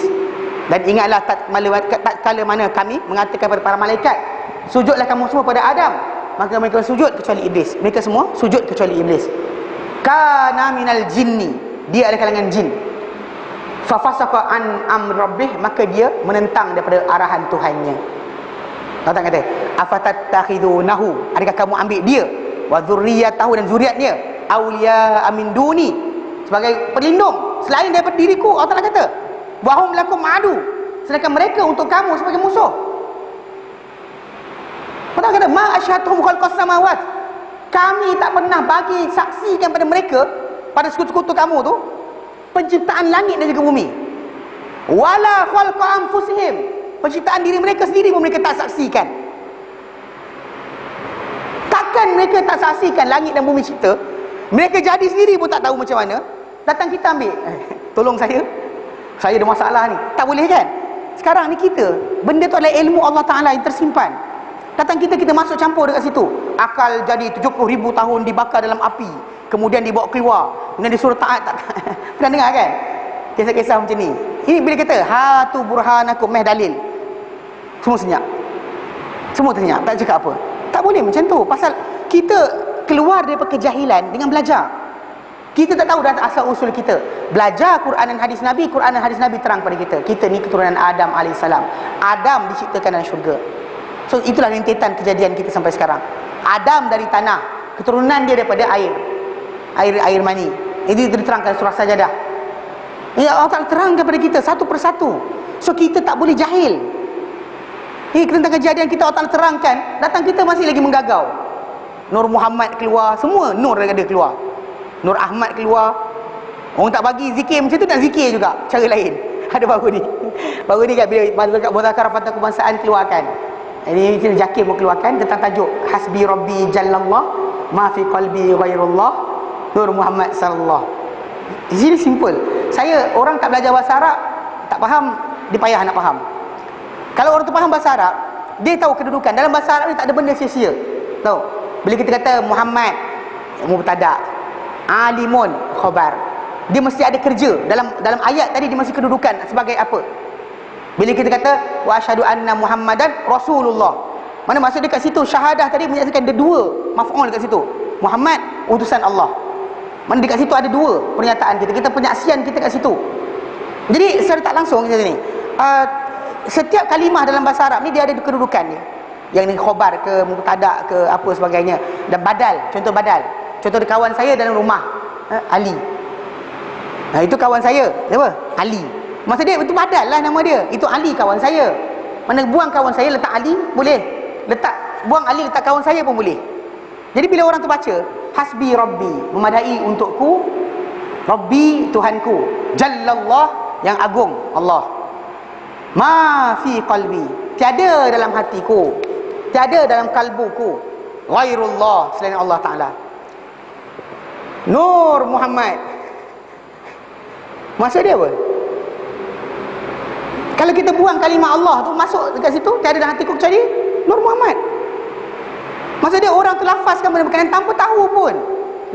Dan ingatlah tatkala mana kami mengatakan kepada para malaikat, sujudlah kamu semua pada Adam, maka mereka sujud kecuali iblis. Mereka semua sujud kecuali iblis. Kana minal jinni, dia adalah kalangan jin. Fa fasaqa an amr rabbih, maka dia menentang daripada arahan Tuhannya. Allah kata, afatattakhidunahu, adakah kamu ambil dia wa dzurriyyatahu, dan zuriatnya, auliya amin duni, sebagai pelindung selain daripada diriku. Allah Taala kata, wa hum lakum adu, sedangkan mereka untuk kamu sebagai musuh. Allah kata, ma asyhadtuhum khalqas samawat, kami tak pernah bagi saksikan pada mereka, pada sekutu-sekutu kamu tu, penciptaan langit dan juga bumi. Wala khalqa anfusihim, penciptaan diri mereka sendiri pun mereka tak saksikan. Takkan mereka tak saksikan langit dan bumi cipta? Mereka jadi sendiri pun tak tahu macam mana. Datang kita ambil, tolong saya ada masalah ni. Tak boleh kan? Sekarang ni kita, benda tu adalah ilmu Allah Ta'ala yang tersimpan. Datang kita masuk campur dekat situ. Akal jadi 70,000 tahun dibakar dalam api, kemudian dibawa keluar, kemudian disuruh taat. Pernah dengar kan kisah-kisah macam ni? Ini bila kata hatu burhanakum, dalil, semua senyap. Semua tersenyap, tak cakap apa. Tak boleh macam tu. Pasal kita keluar daripada kejahilan dengan belajar. Kita tak tahu dah asal usul kita. Belajar Quran dan hadis Nabi. Quran dan hadis Nabi terang pada kita. Kita ni keturunan Adam AS. Adam diciptakan dalam syurga. So itulah rentetan kejadian kita sampai sekarang. Adam dari tanah, keturunan dia daripada air mani. Ini diterangkan surah Sajadah. Ya, Allah Ta'ala terangkan kepada kita satu persatu, so kita tak boleh jahil. Ini tentang kejadian kita Allah Ta'ala terangkan, datang kita masih lagi menggagau. Nur Muhammad keluar, semua nur dia keluar. Nur Ahmad keluar. Orang tak bagi zikir macam tu, nak zikir juga cara lain. Ada baru ni kan bila Mudzakarah Fatah Kebangsaan keluarkan. Ini Jakir mau keluarkan tentang tajuk Hasbi Rabbi Jallallah ma fi qalbi ghairullah Nur Muhammad sallallahu. Di sini simple. Saya orang tak belajar bahasa Arab, tak faham, dia payah nak faham. Kalau orang tu faham bahasa Arab, dia tahu kedudukan. Dalam bahasa Arab ni tak ada benda sia-sia. Tahu? Bila kita kata Muhammad mubtada, alimun khabar, dia mesti ada kerja. Dalam ayat tadi dia mesti kedudukan sebagai apa? Bila kita kata wa asyhadu anna Muhammadan Rasulullah, mana maksud dia kat situ syahadah tadi menyaksikan ada dua maf'ul kat situ. Muhammad utusan Allah. Mana dekat situ ada dua pernyataan kita penyaksian kita kat situ. Jadi secara tak langsung kita ni setiap kalimah dalam bahasa Arab ni dia ada kedudukan dia. Yang ni khabar ke mubtada ke apa sebagainya. Dan badal, contoh badal. Contoh kawan saya dalam rumah, Ali. Nah, itu kawan saya, siapa? Ali. Maksud dia itu badal lah nama dia. Itu Ali kawan saya. Mana buang kawan saya letak Ali boleh. Buang Ali letak kawan saya pun boleh. Jadi bila orang tu baca hasbi rabbi, memadai untukku, rabbi Tuhanku, jallallah yang agung Allah, ma fi qalbi, tiada dalam hatiku, tiada dalam kalbuku, ghairullah selain Allah Ta'ala, Nur Muhammad. Maksud dia apa? Kalau kita buang kalimah Allah tu masuk dekat situ, tiada dalam hatiku kecuali Nur Muhammad. Maksud dia orang tu lafazkan benda berkenaan tanpa tahu pun.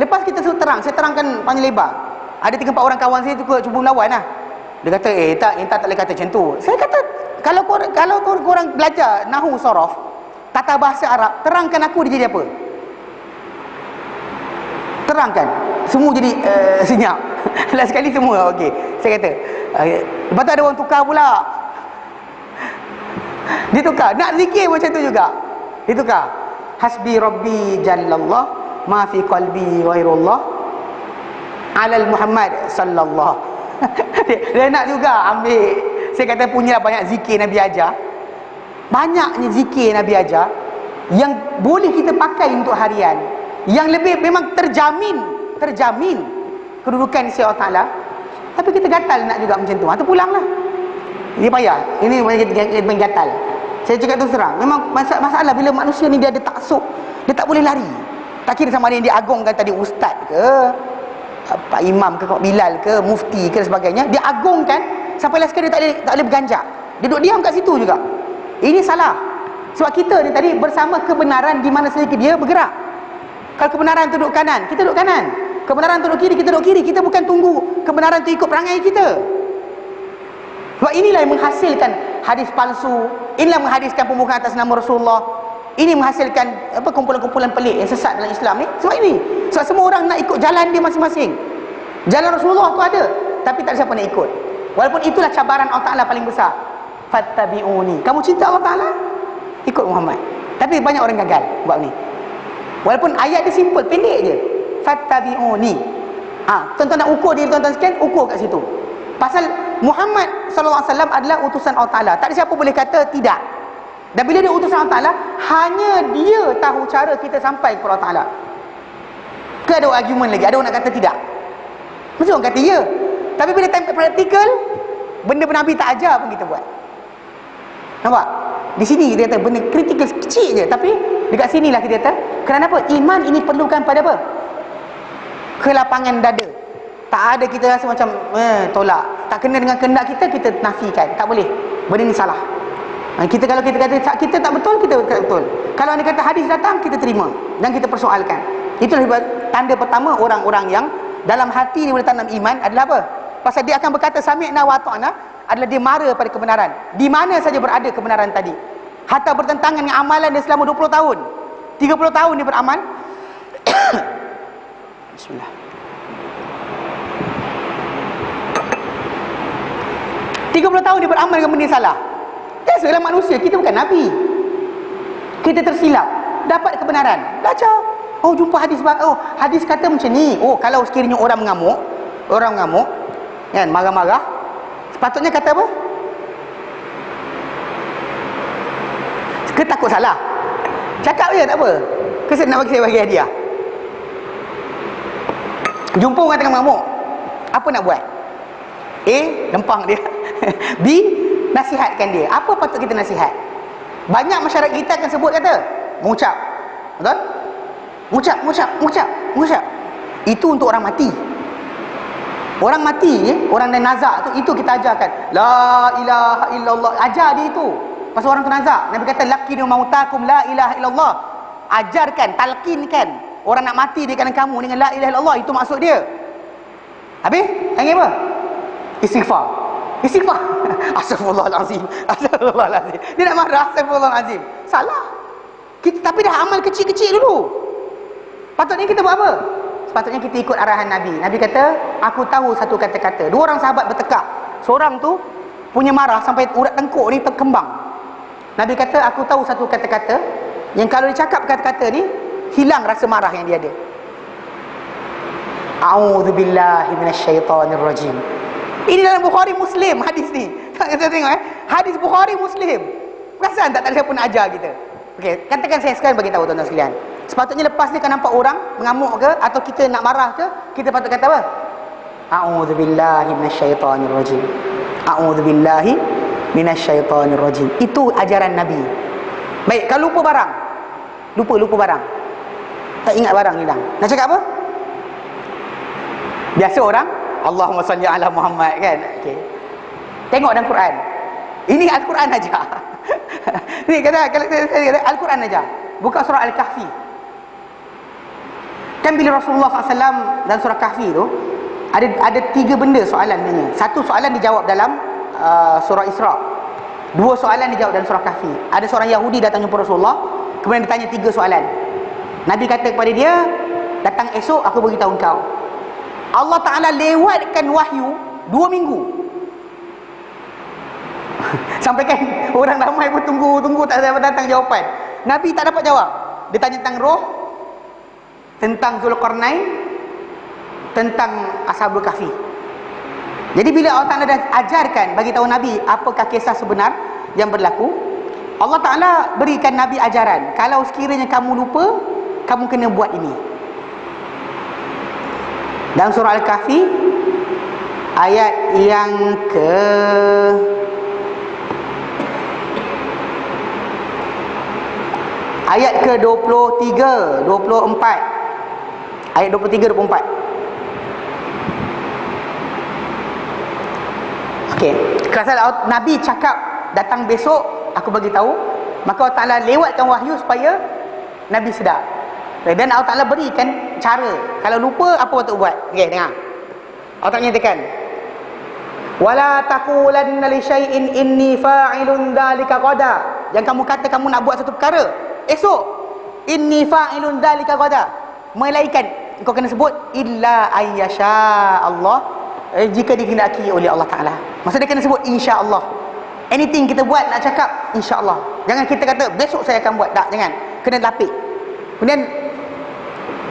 Lepas kita saya terangkan panjang lebar. Ada 3-4 orang kawan saya tu cuba melawan lah. Dia kata tak boleh kata macam tu. Saya kata kalau korang belajar nahwu sorof, tata bahasa Arab, terangkan aku dia jadi apa? Terangkan. Semua jadi senyap. Last sekali semua okey. Saya kata lepas tu ada orang tukar pula. Dia tukar. Nak zikir macam tu juga. Dia tukar. Hasbi Rabbi Jallallah ma fi qalbi ghairullah alal Muhammad sallallahu. Dia nak juga ambil. Saya kata punyalah banyak zikir Nabi ajar. Banyaknya zikir Nabi ajar yang boleh kita pakai untuk harian, yang lebih memang terjamin kedudukan si Allah Ta'ala. Tapi kita gatal nak juga macam tu. Atau pulanglah. Dia payah. Ini banyak gatal. Saya cakap tu serang. Memang masalah bila manusia ni dia ada taksub, dia tak boleh lari. Tak kira sama ada yang diagungkan tadi ustaz ke, Pak Imam ke, Kak Bilal ke, mufti ke dan sebagainya, dia agungkan sampai last sekali dia tak boleh berganjak. Dia duduk diam kat situ juga. Ini salah. Sebab kita ni tadi bersama kebenaran di mana saja dia bergerak. Kalau kebenaran tu duduk kanan, kita duduk kanan. Kebenaran tu duduk kiri, kita duduk kiri. Kita bukan tunggu kebenaran tu ikut perangai kita. Sebab inilah yang menghasilkan hadis palsu. Inilah menghasilkan pembukaan atas nama Rasulullah. Ini menghasilkan kumpulan-kumpulan pelik yang sesat dalam Islam ni. Sebab ini. Sebab semua orang nak ikut jalan dia masing-masing. Jalan Rasulullah tu ada, tapi tak ada siapa nak ikut. Walaupun itulah cabaran Allah Ta'ala paling besar. Fattabi'uni. Kamu cinta Allah Ta'ala? Ikut Muhammad. Tapi banyak orang gagal buat ni. Walaupun ayat dia simple, pendek je. Fattabi'uni. Tuan-tuan nak ukur diri tuan-tuan sekian, ukur kat situ. Pasal Muhammad SAW adalah utusan Allah Ta'ala. Tak ada siapa boleh kata tidak. Dan bila dia utusan Allah Ta'ala, hanya dia tahu cara kita sampai kepada Allah Ta'ala. Ke ada argument lagi? Ada orang nak kata tidak? Mesti orang kata ya. Tapi bila time praktikal, benda Nabi tak ajar pun kita buat. Nampak? Di sini dia kata benda kritikal kecil je. Tapi dekat sinilah kita kata, kenapa? Iman ini perlukan pada apa? Kelapangan dada. Tak ada kita rasa macam tolak. Tak kena dengan kehendak kita nafikan. Tak boleh. Benda ni salah. Kalau kita kata kita tak betul, kita tak betul. Kalau anda kata hadis datang, kita terima dan kita persoalkan. Itulah tanda pertama orang-orang yang dalam hati dia boleh tanam iman adalah apa? Pasal dia akan berkata sami'na wa ata'na, adalah dia mara pada kebenaran. Di mana saja berada kebenaran tadi. Hatta bertentangan dengan amalan dia selama 20 tahun. 30 tahun dia beramal. Bismillah. 30 tahun dia beramal dengan benda salah. Biasalah manusia, kita bukan Nabi. Kita tersilap. dapat kebenaran. Belajar. Oh, jumpa hadis, oh hadis kata macam ni. Oh, kalau sekiranya orang mengamuk kan, marah-marah, sepatutnya kata apa? Ke takut salah? Cakap je tak apa. Ke nak bagi hadiah? Jumpa orang tengah mengamuk, apa nak buat? A, lempang dia. B, nasihatkan dia. Apa patut kita nasihat? Banyak masyarakat kita akan sebut kata mengucap. Betul? Mengucap. Itu untuk orang mati. Orang mati, orang yang nazak tu, itu kita ajarkan. La ilaha illallah. Ajar dia itu. Pasal orang tu nazak. Nabi kata laqinu mautakum la ilaha illallah. Ajarkan, talqinkan orang nak mati di kanan kamu dengan la ilaha illallah. Itu maksud dia. Habis? Yang apa? Istighfar. Astagfirullahalazim. Dia nak marah, astagfirullahalazim. Salah. Tapi dah amal kecil-kecil dulu. Patutnya kita buat apa? Sepatutnya kita ikut arahan Nabi. Nabi kata, aku tahu satu kata-kata. Dua orang sahabat bertekak. Seorang tu punya marah sampai urat tengkuk ni terkembang. Nabi kata, aku tahu satu kata-kata yang kalau dia cakap kata-kata ni, hilang rasa marah yang dia ada. A'udzubillahi minasyaitonirrajim. Ini dalam Bukhari Muslim hadis ni. Kita tengok hadis Bukhari Muslim. Perasan tak ada siapa nak ajar kita. Okey, katakan saya sekarang bagi tahu tuan-tuan sekalian. Sepatutnya lepas ni kalau nampak orang mengamuk ke atau kita nak marah ke, kita patut kata apa? A'udzubillahi minasyaitonirrajim. A'udzubillahi minasyaitonirrajim. Itu ajaran Nabi. Baik, kalau lupa barang. Lupa barang. Tak ingat barang hilang. Nak cakap apa? Biasa orang Allahumma salli ala Muhammad kan. Okey. Tengok dalam Quran. Ini Al-Quran aja. Ni kata kalau saya kata Al-Quran aja. Buka surah Al-Kahfi. Kan bila Rasulullah SAW dalam surah Kahfi tu ada 3 benda soalan sebenarnya. Satu soalan dijawab dalam surah Isra. 2 soalan dijawab dalam surah Kahfi. Ada seorang Yahudi datang jumpa Rasulullah, kemudian ditanya 3 soalan. Nabi kata kepada dia, datang esok aku beritahu kau. Allah Ta'ala lewatkan wahyu 2 minggu. Sampai kan orang ramai pun tunggu tak dapat datang jawapan. Nabi tak dapat jawab. Dia tanya tentang roh, tentang Zulkarnain, tentang Ashabul Kahfi. Jadi bila Allah Ta'ala dah ajarkan, bagi tahu Nabi apakah kisah sebenar yang berlaku, Allah Ta'ala berikan Nabi ajaran. Kalau sekiranya kamu lupa, kamu kena buat ini. Dalam surah Al-Kahfi ayat yang ayat ke 23, 24. Ayat 23, 24. Okey. Kalau Nabi cakap datang besok aku bagi tahu, maka Allah Ta'ala lewatkan wahyu supaya Nabi sedar. Dan Allah Ta'ala berikan cara. Kalau lupa apa patut buat. Okey, dengar. Allah Ta'ala nyatakan, wala taqulanna li syai'in inni fa'ilun dzalika qada. Jangan kamu kata kamu nak buat satu perkara esok, inni fa'ilun dzalika qada, melainkan kau kena sebut illa ayyasha Allah, jika dikehendaki oleh Allah Ta'ala. Maksudnya kena sebut insya-Allah. Anything kita buat nak cakap insya-Allah. Jangan kita kata besok saya akan buat. Tak, jangan. Kena lapik. Kemudian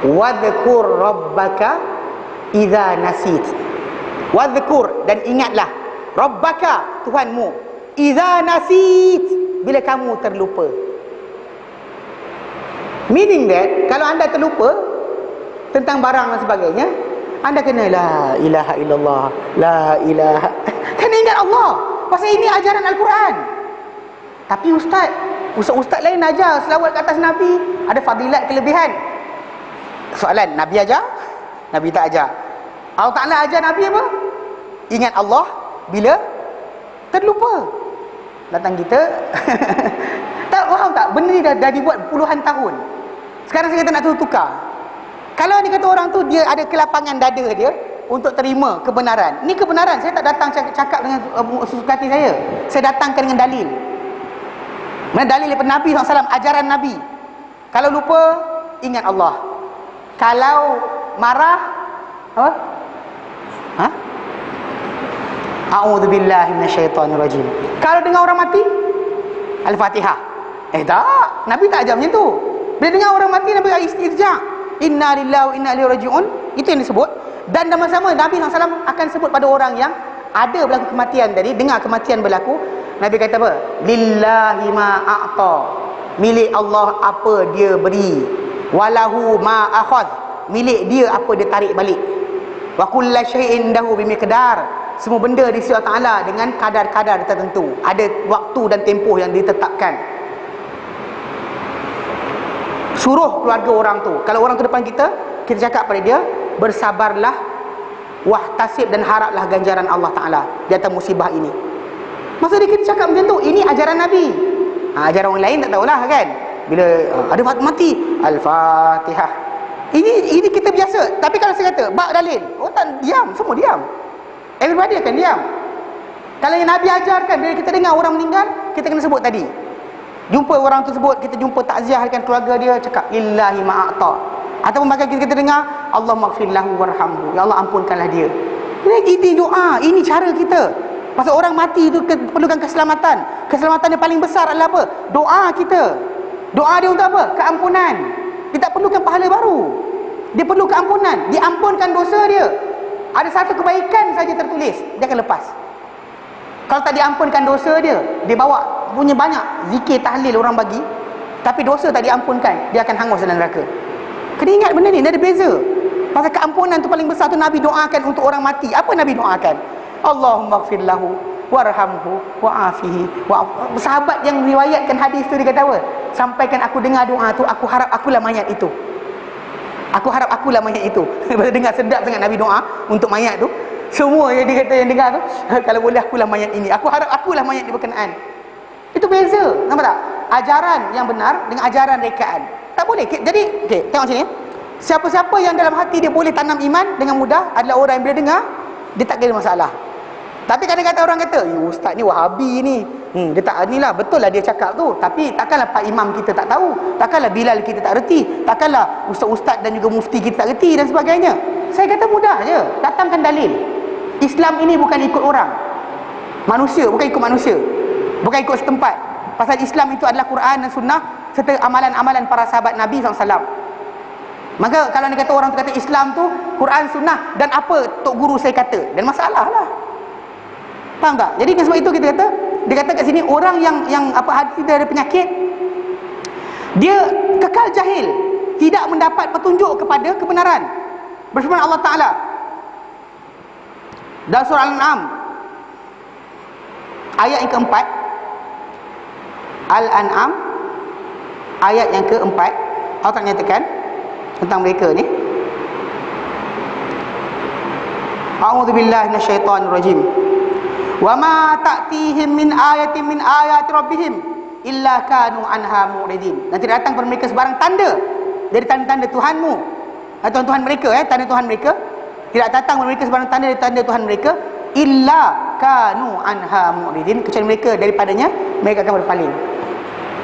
wadhkur rabbaka idza nasit. Wadhkur, dan ingatlah rabbaka, Tuhanmu, idza nasit, bila kamu terlupa. Meaning that kalau anda terlupa tentang barang dan sebagainya, anda kena la ilaha illallah, la ilaha. Kena ingat Allah. Pasal ini ajaran Al-Quran. Tapi ustaz lain ajar selawat ke atas Nabi, ada fadilat kelebihan. Soalan, Nabi ajar? Nabi tak ajar. Allah Ta'ala ajar Nabi apa? Ingat Allah bila terlupa. Datang kita tak faham tak? Benda ni dah dibuat puluhan tahun. Sekarang saya kata nak tukar. Kalau ni kata orang tu dia ada kelapangan dada dia untuk terima kebenaran. Ni kebenaran. Saya tak datang cakap dengan suka hati saya. Saya datangkan dengan dalil. Mana dalil daripada Nabi SAW, ajaran Nabi. Kalau lupa, ingat Allah. Kalau marah, apa? Ha? A'udzubillahi minasyaitonirrajim. Kalau dengar orang mati, Al-Fatihah. Tak, Nabi tak ajar macam tu. Bila dengar orang mati, Nabi istirja, inna lillahi wa inna ilaihi raji'un. Itu yang disebut. Dan dalam sama Nabi SAW akan sebut pada orang yang ada berlaku kematian tadi, dengar kematian berlaku, Nabi kata apa? Lillahi ma a'ta, milik Allah apa dia beri, walahu ma akhadh, milik dia apa dia tarik balik. Wa kullu syai'in dahu bimiqdar, semua benda di sisi Allah Taala dengan kadar-kadar tertentu, ada waktu dan tempoh yang ditetapkan. Suruh keluarga orang tu, kalau orang tu depan kita, kita cakap pada dia, bersabarlah, wahtasib dan haraplah ganjaran Allah Ta'ala di atas musibah ini. Maksudnya kita cakap macam tu, ini ajaran Nabi. Ajaran orang lain tak tahulah kan. Bila ada mati, Al-Fatihah, ini kita biasa. Tapi kalau saya kata bak dalil, orang tak diam, semua diam, everybody akan diam. Kalau yang Nabi ajarkan, bila kita dengar orang meninggal, kita kena sebut tadi, jumpa orang tersebut, kita jumpa takziah dengan keluarga dia, cakap lillahi ma'ata. Ataupun bahkan kita dengar Allah maghfir lahu warhamhu, ya Allah ampunkanlah dia. Ini doa, ini cara kita. Pasal orang mati itu perlukan keselamatan. Keselamatan yang paling besar adalah apa? Doa kita. Doa dia untuk apa? Keampunan. Dia tak perlukan pahala baru, dia perlu keampunan, diampunkan dosa dia. Ada satu kebaikan saja tertulis, dia akan lepas. Kalau tak diampunkan dosa dia, dia bawa punya banyak zikir tahlil orang bagi, tapi dosa tak diampunkan, dia akan hangus dalam neraka. Kena ingat benda ni, dia ada beza. Pasal keampunan tu paling besar tu Nabi doakan untuk orang mati. Apa Nabi doakan? Allahumma ighfir lahu warhamhu wa'afihi. Sahabat yang riwayatkan hadis tu dia kata apa? Sampaikan aku dengar doa tu, aku harap akulah mayat itu. Aku harap akulah mayat itu. Bila dengar sedap sangat Nabi doa untuk mayat tu, semua yang dia kata, yang dengar tu, kalau boleh akulah mayat ini, aku harap akulah mayat ini berkenaan. Itu beza, nampak tak? Ajaran yang benar dengan ajaran rekaan. Tak boleh. Jadi, tengok sini. Siapa-siapa yang dalam hati dia boleh tanam iman dengan mudah adalah orang yang bila dengar, dia tak kira masalah. Tapi kadang-kadang orang kata, ustaz ni Wahabi ni, dia tak ni lah, betul lah dia cakap tu, tapi takkanlah Pak Imam kita tak tahu, takkanlah Bilal kita tak reti, takkanlah ustaz-ustaz dan juga mufti kita tak reti dan sebagainya. Saya kata mudah je, datangkan dalil. Islam ini bukan ikut orang, manusia, bukan ikut manusia, bukan ikut setempat. Pasal Islam itu adalah Quran dan Sunnah serta amalan-amalan para sahabat Nabi SAW. Maka kalau dia kata orang tu kata Islam tu Quran, Sunnah dan apa tok guru saya kata, dan masalah lah. Faham tak? Jadi sebab itu kita kata, dia kata kat sini orang yang apa hati dia ada penyakit, dia kekal jahil, tidak mendapat petunjuk kepada kebenaran. Berfirman Allah Ta'ala dalam surah Al-An'am ayat yang keempat, Al-An'am ayat yang keempat, Allah Ta'ala nyatakan tentang mereka ni, A'udzubillahi minasyaitonirrajim. Wa ma ta'tihim min ayatin min ayati rabbihim illa kanu anha mu'ridin. Dan tidak datang kepada mereka sebarang tanda dari tanda-tanda Tuhanmu, Tuhan mereka, tanda Tuhan mereka. Tidak datang kepada mereka sebarang tanda dari tanda Tuhan mereka illa kanu anha mu'ridin, kecuali mereka daripadanya mereka akan berpaling.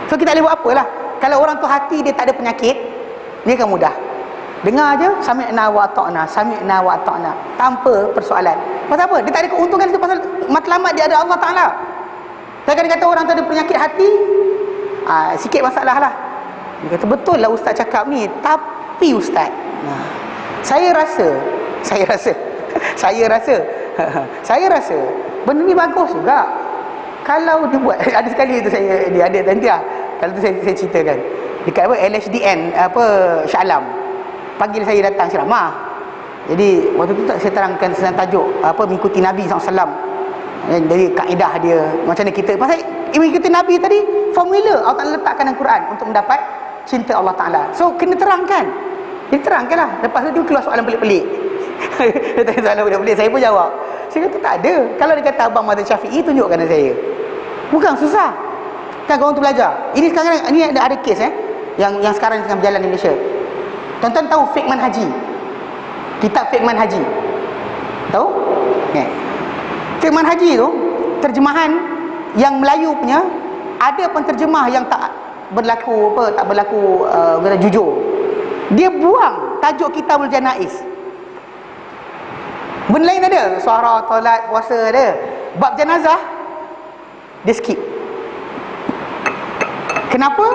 So kita boleh buat apalah. Kalau orang tu hati dia tak ada penyakit, dia akan mudah dengar je sami'na wa ata'na, sami'na wa ata'na, tanpa persoalan. Pasal apa? Dia tak ada keuntungan itu, pasal matlamat dia ada Allah Ta'ala. Kadang-kadang kata orang tu ada penyakit hati, sikit masalah lah. Dia kata betul lah ustaz cakap ni, tapi ustaz, saya rasa saya rasa benda ni bagus juga kalau dia buat. Ada sekali tu dia ada nanti lah, kalau tu saya ceritakan dekat apa LHDN apa Shah Alam, panggil saya datang ceramah. Jadi waktu tu saya terangkan tentang tajuk apa mengikuti Nabi SAW. Jadi kaedah dia macam mana kita, pasal mengikuti Nabi tadi formula Allah Ta'ala letakkan dalam Quran untuk mendapat cinta Allah Ta'ala. So kena terangkan, diterangkan lah. Lepas tu dia keluar soalan pelik-pelik. Dia tanya soalan pelik-pelik, saya pun jawab. Saya kata tak ada. Kalau dia kata Abang Mazhab Syafi'i, tunjukkan saya. Bukan susah. Kan korang tu belajar. Ini sekarang ini ada kes yang sekarang tengah berjalan di Malaysia. Tuan-tuan tahu Fiqh Manhaji? Kitab Fiqh Manhaji. Tahu? Fiqh Manhaji tu terjemahan yang Melayu punya, ada penterjemah yang tak berlaku jujur. Dia buang tajuk Kitabul Janaiz. Benda lain ada, suara, solat, puasa ada. Bab jenazah dia skip. Kenapa?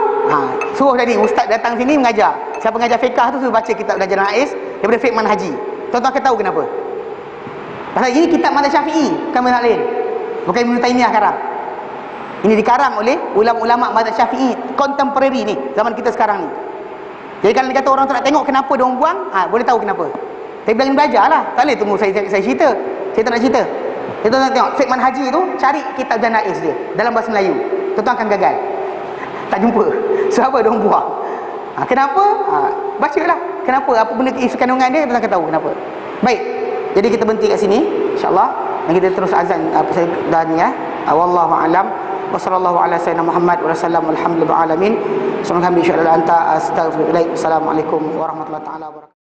Suruh tadi ustaz datang sini mengajar. Siapa mengajar fiqah tu suruh baca kitab Darjah Nais daripada fiqh manhaji. Tuan-tuan akan tahu kenapa. Pasal ini kitab mazhab Syafi'i, bukan mazhab lain. Bukan Ibnu Taimiyah karang. Ini dikarang oleh ulama-ulama mazhab Syafi'i contemporary ni, zaman kita sekarang ni. Jadi kalau dia kata orang tu nak tengok kenapa dia orang buang, boleh tahu kenapa. Tapi belakang belajarlah. Tak boleh tunggu saya cerita. Saya tak nak cerita. Jadi tuan-tuan tengok fiqh manhaji tu, cari kitab Darjah Nais dia dalam bahasa Melayu. Tuan-tuan akan gagal. Tak jumpa. Sebab dia orang buang. Kenapa? Bacalah. Kenapa? Apa benda isi kandungan dia, tuan-tuan akan tahu kenapa. Baik. Jadi kita berhenti kat sini insya-Allah dan kita terus azan pasal dah ni ya. Wallahu alam. Wa sallallahu ala sayyidina Muhammad wa sallam alhamdulillahi alamin. Subhanaka bihamdika anta astaghfiruka wa atubu ilaik. Assalamualaikum warahmatullahi taala wabarakatuh.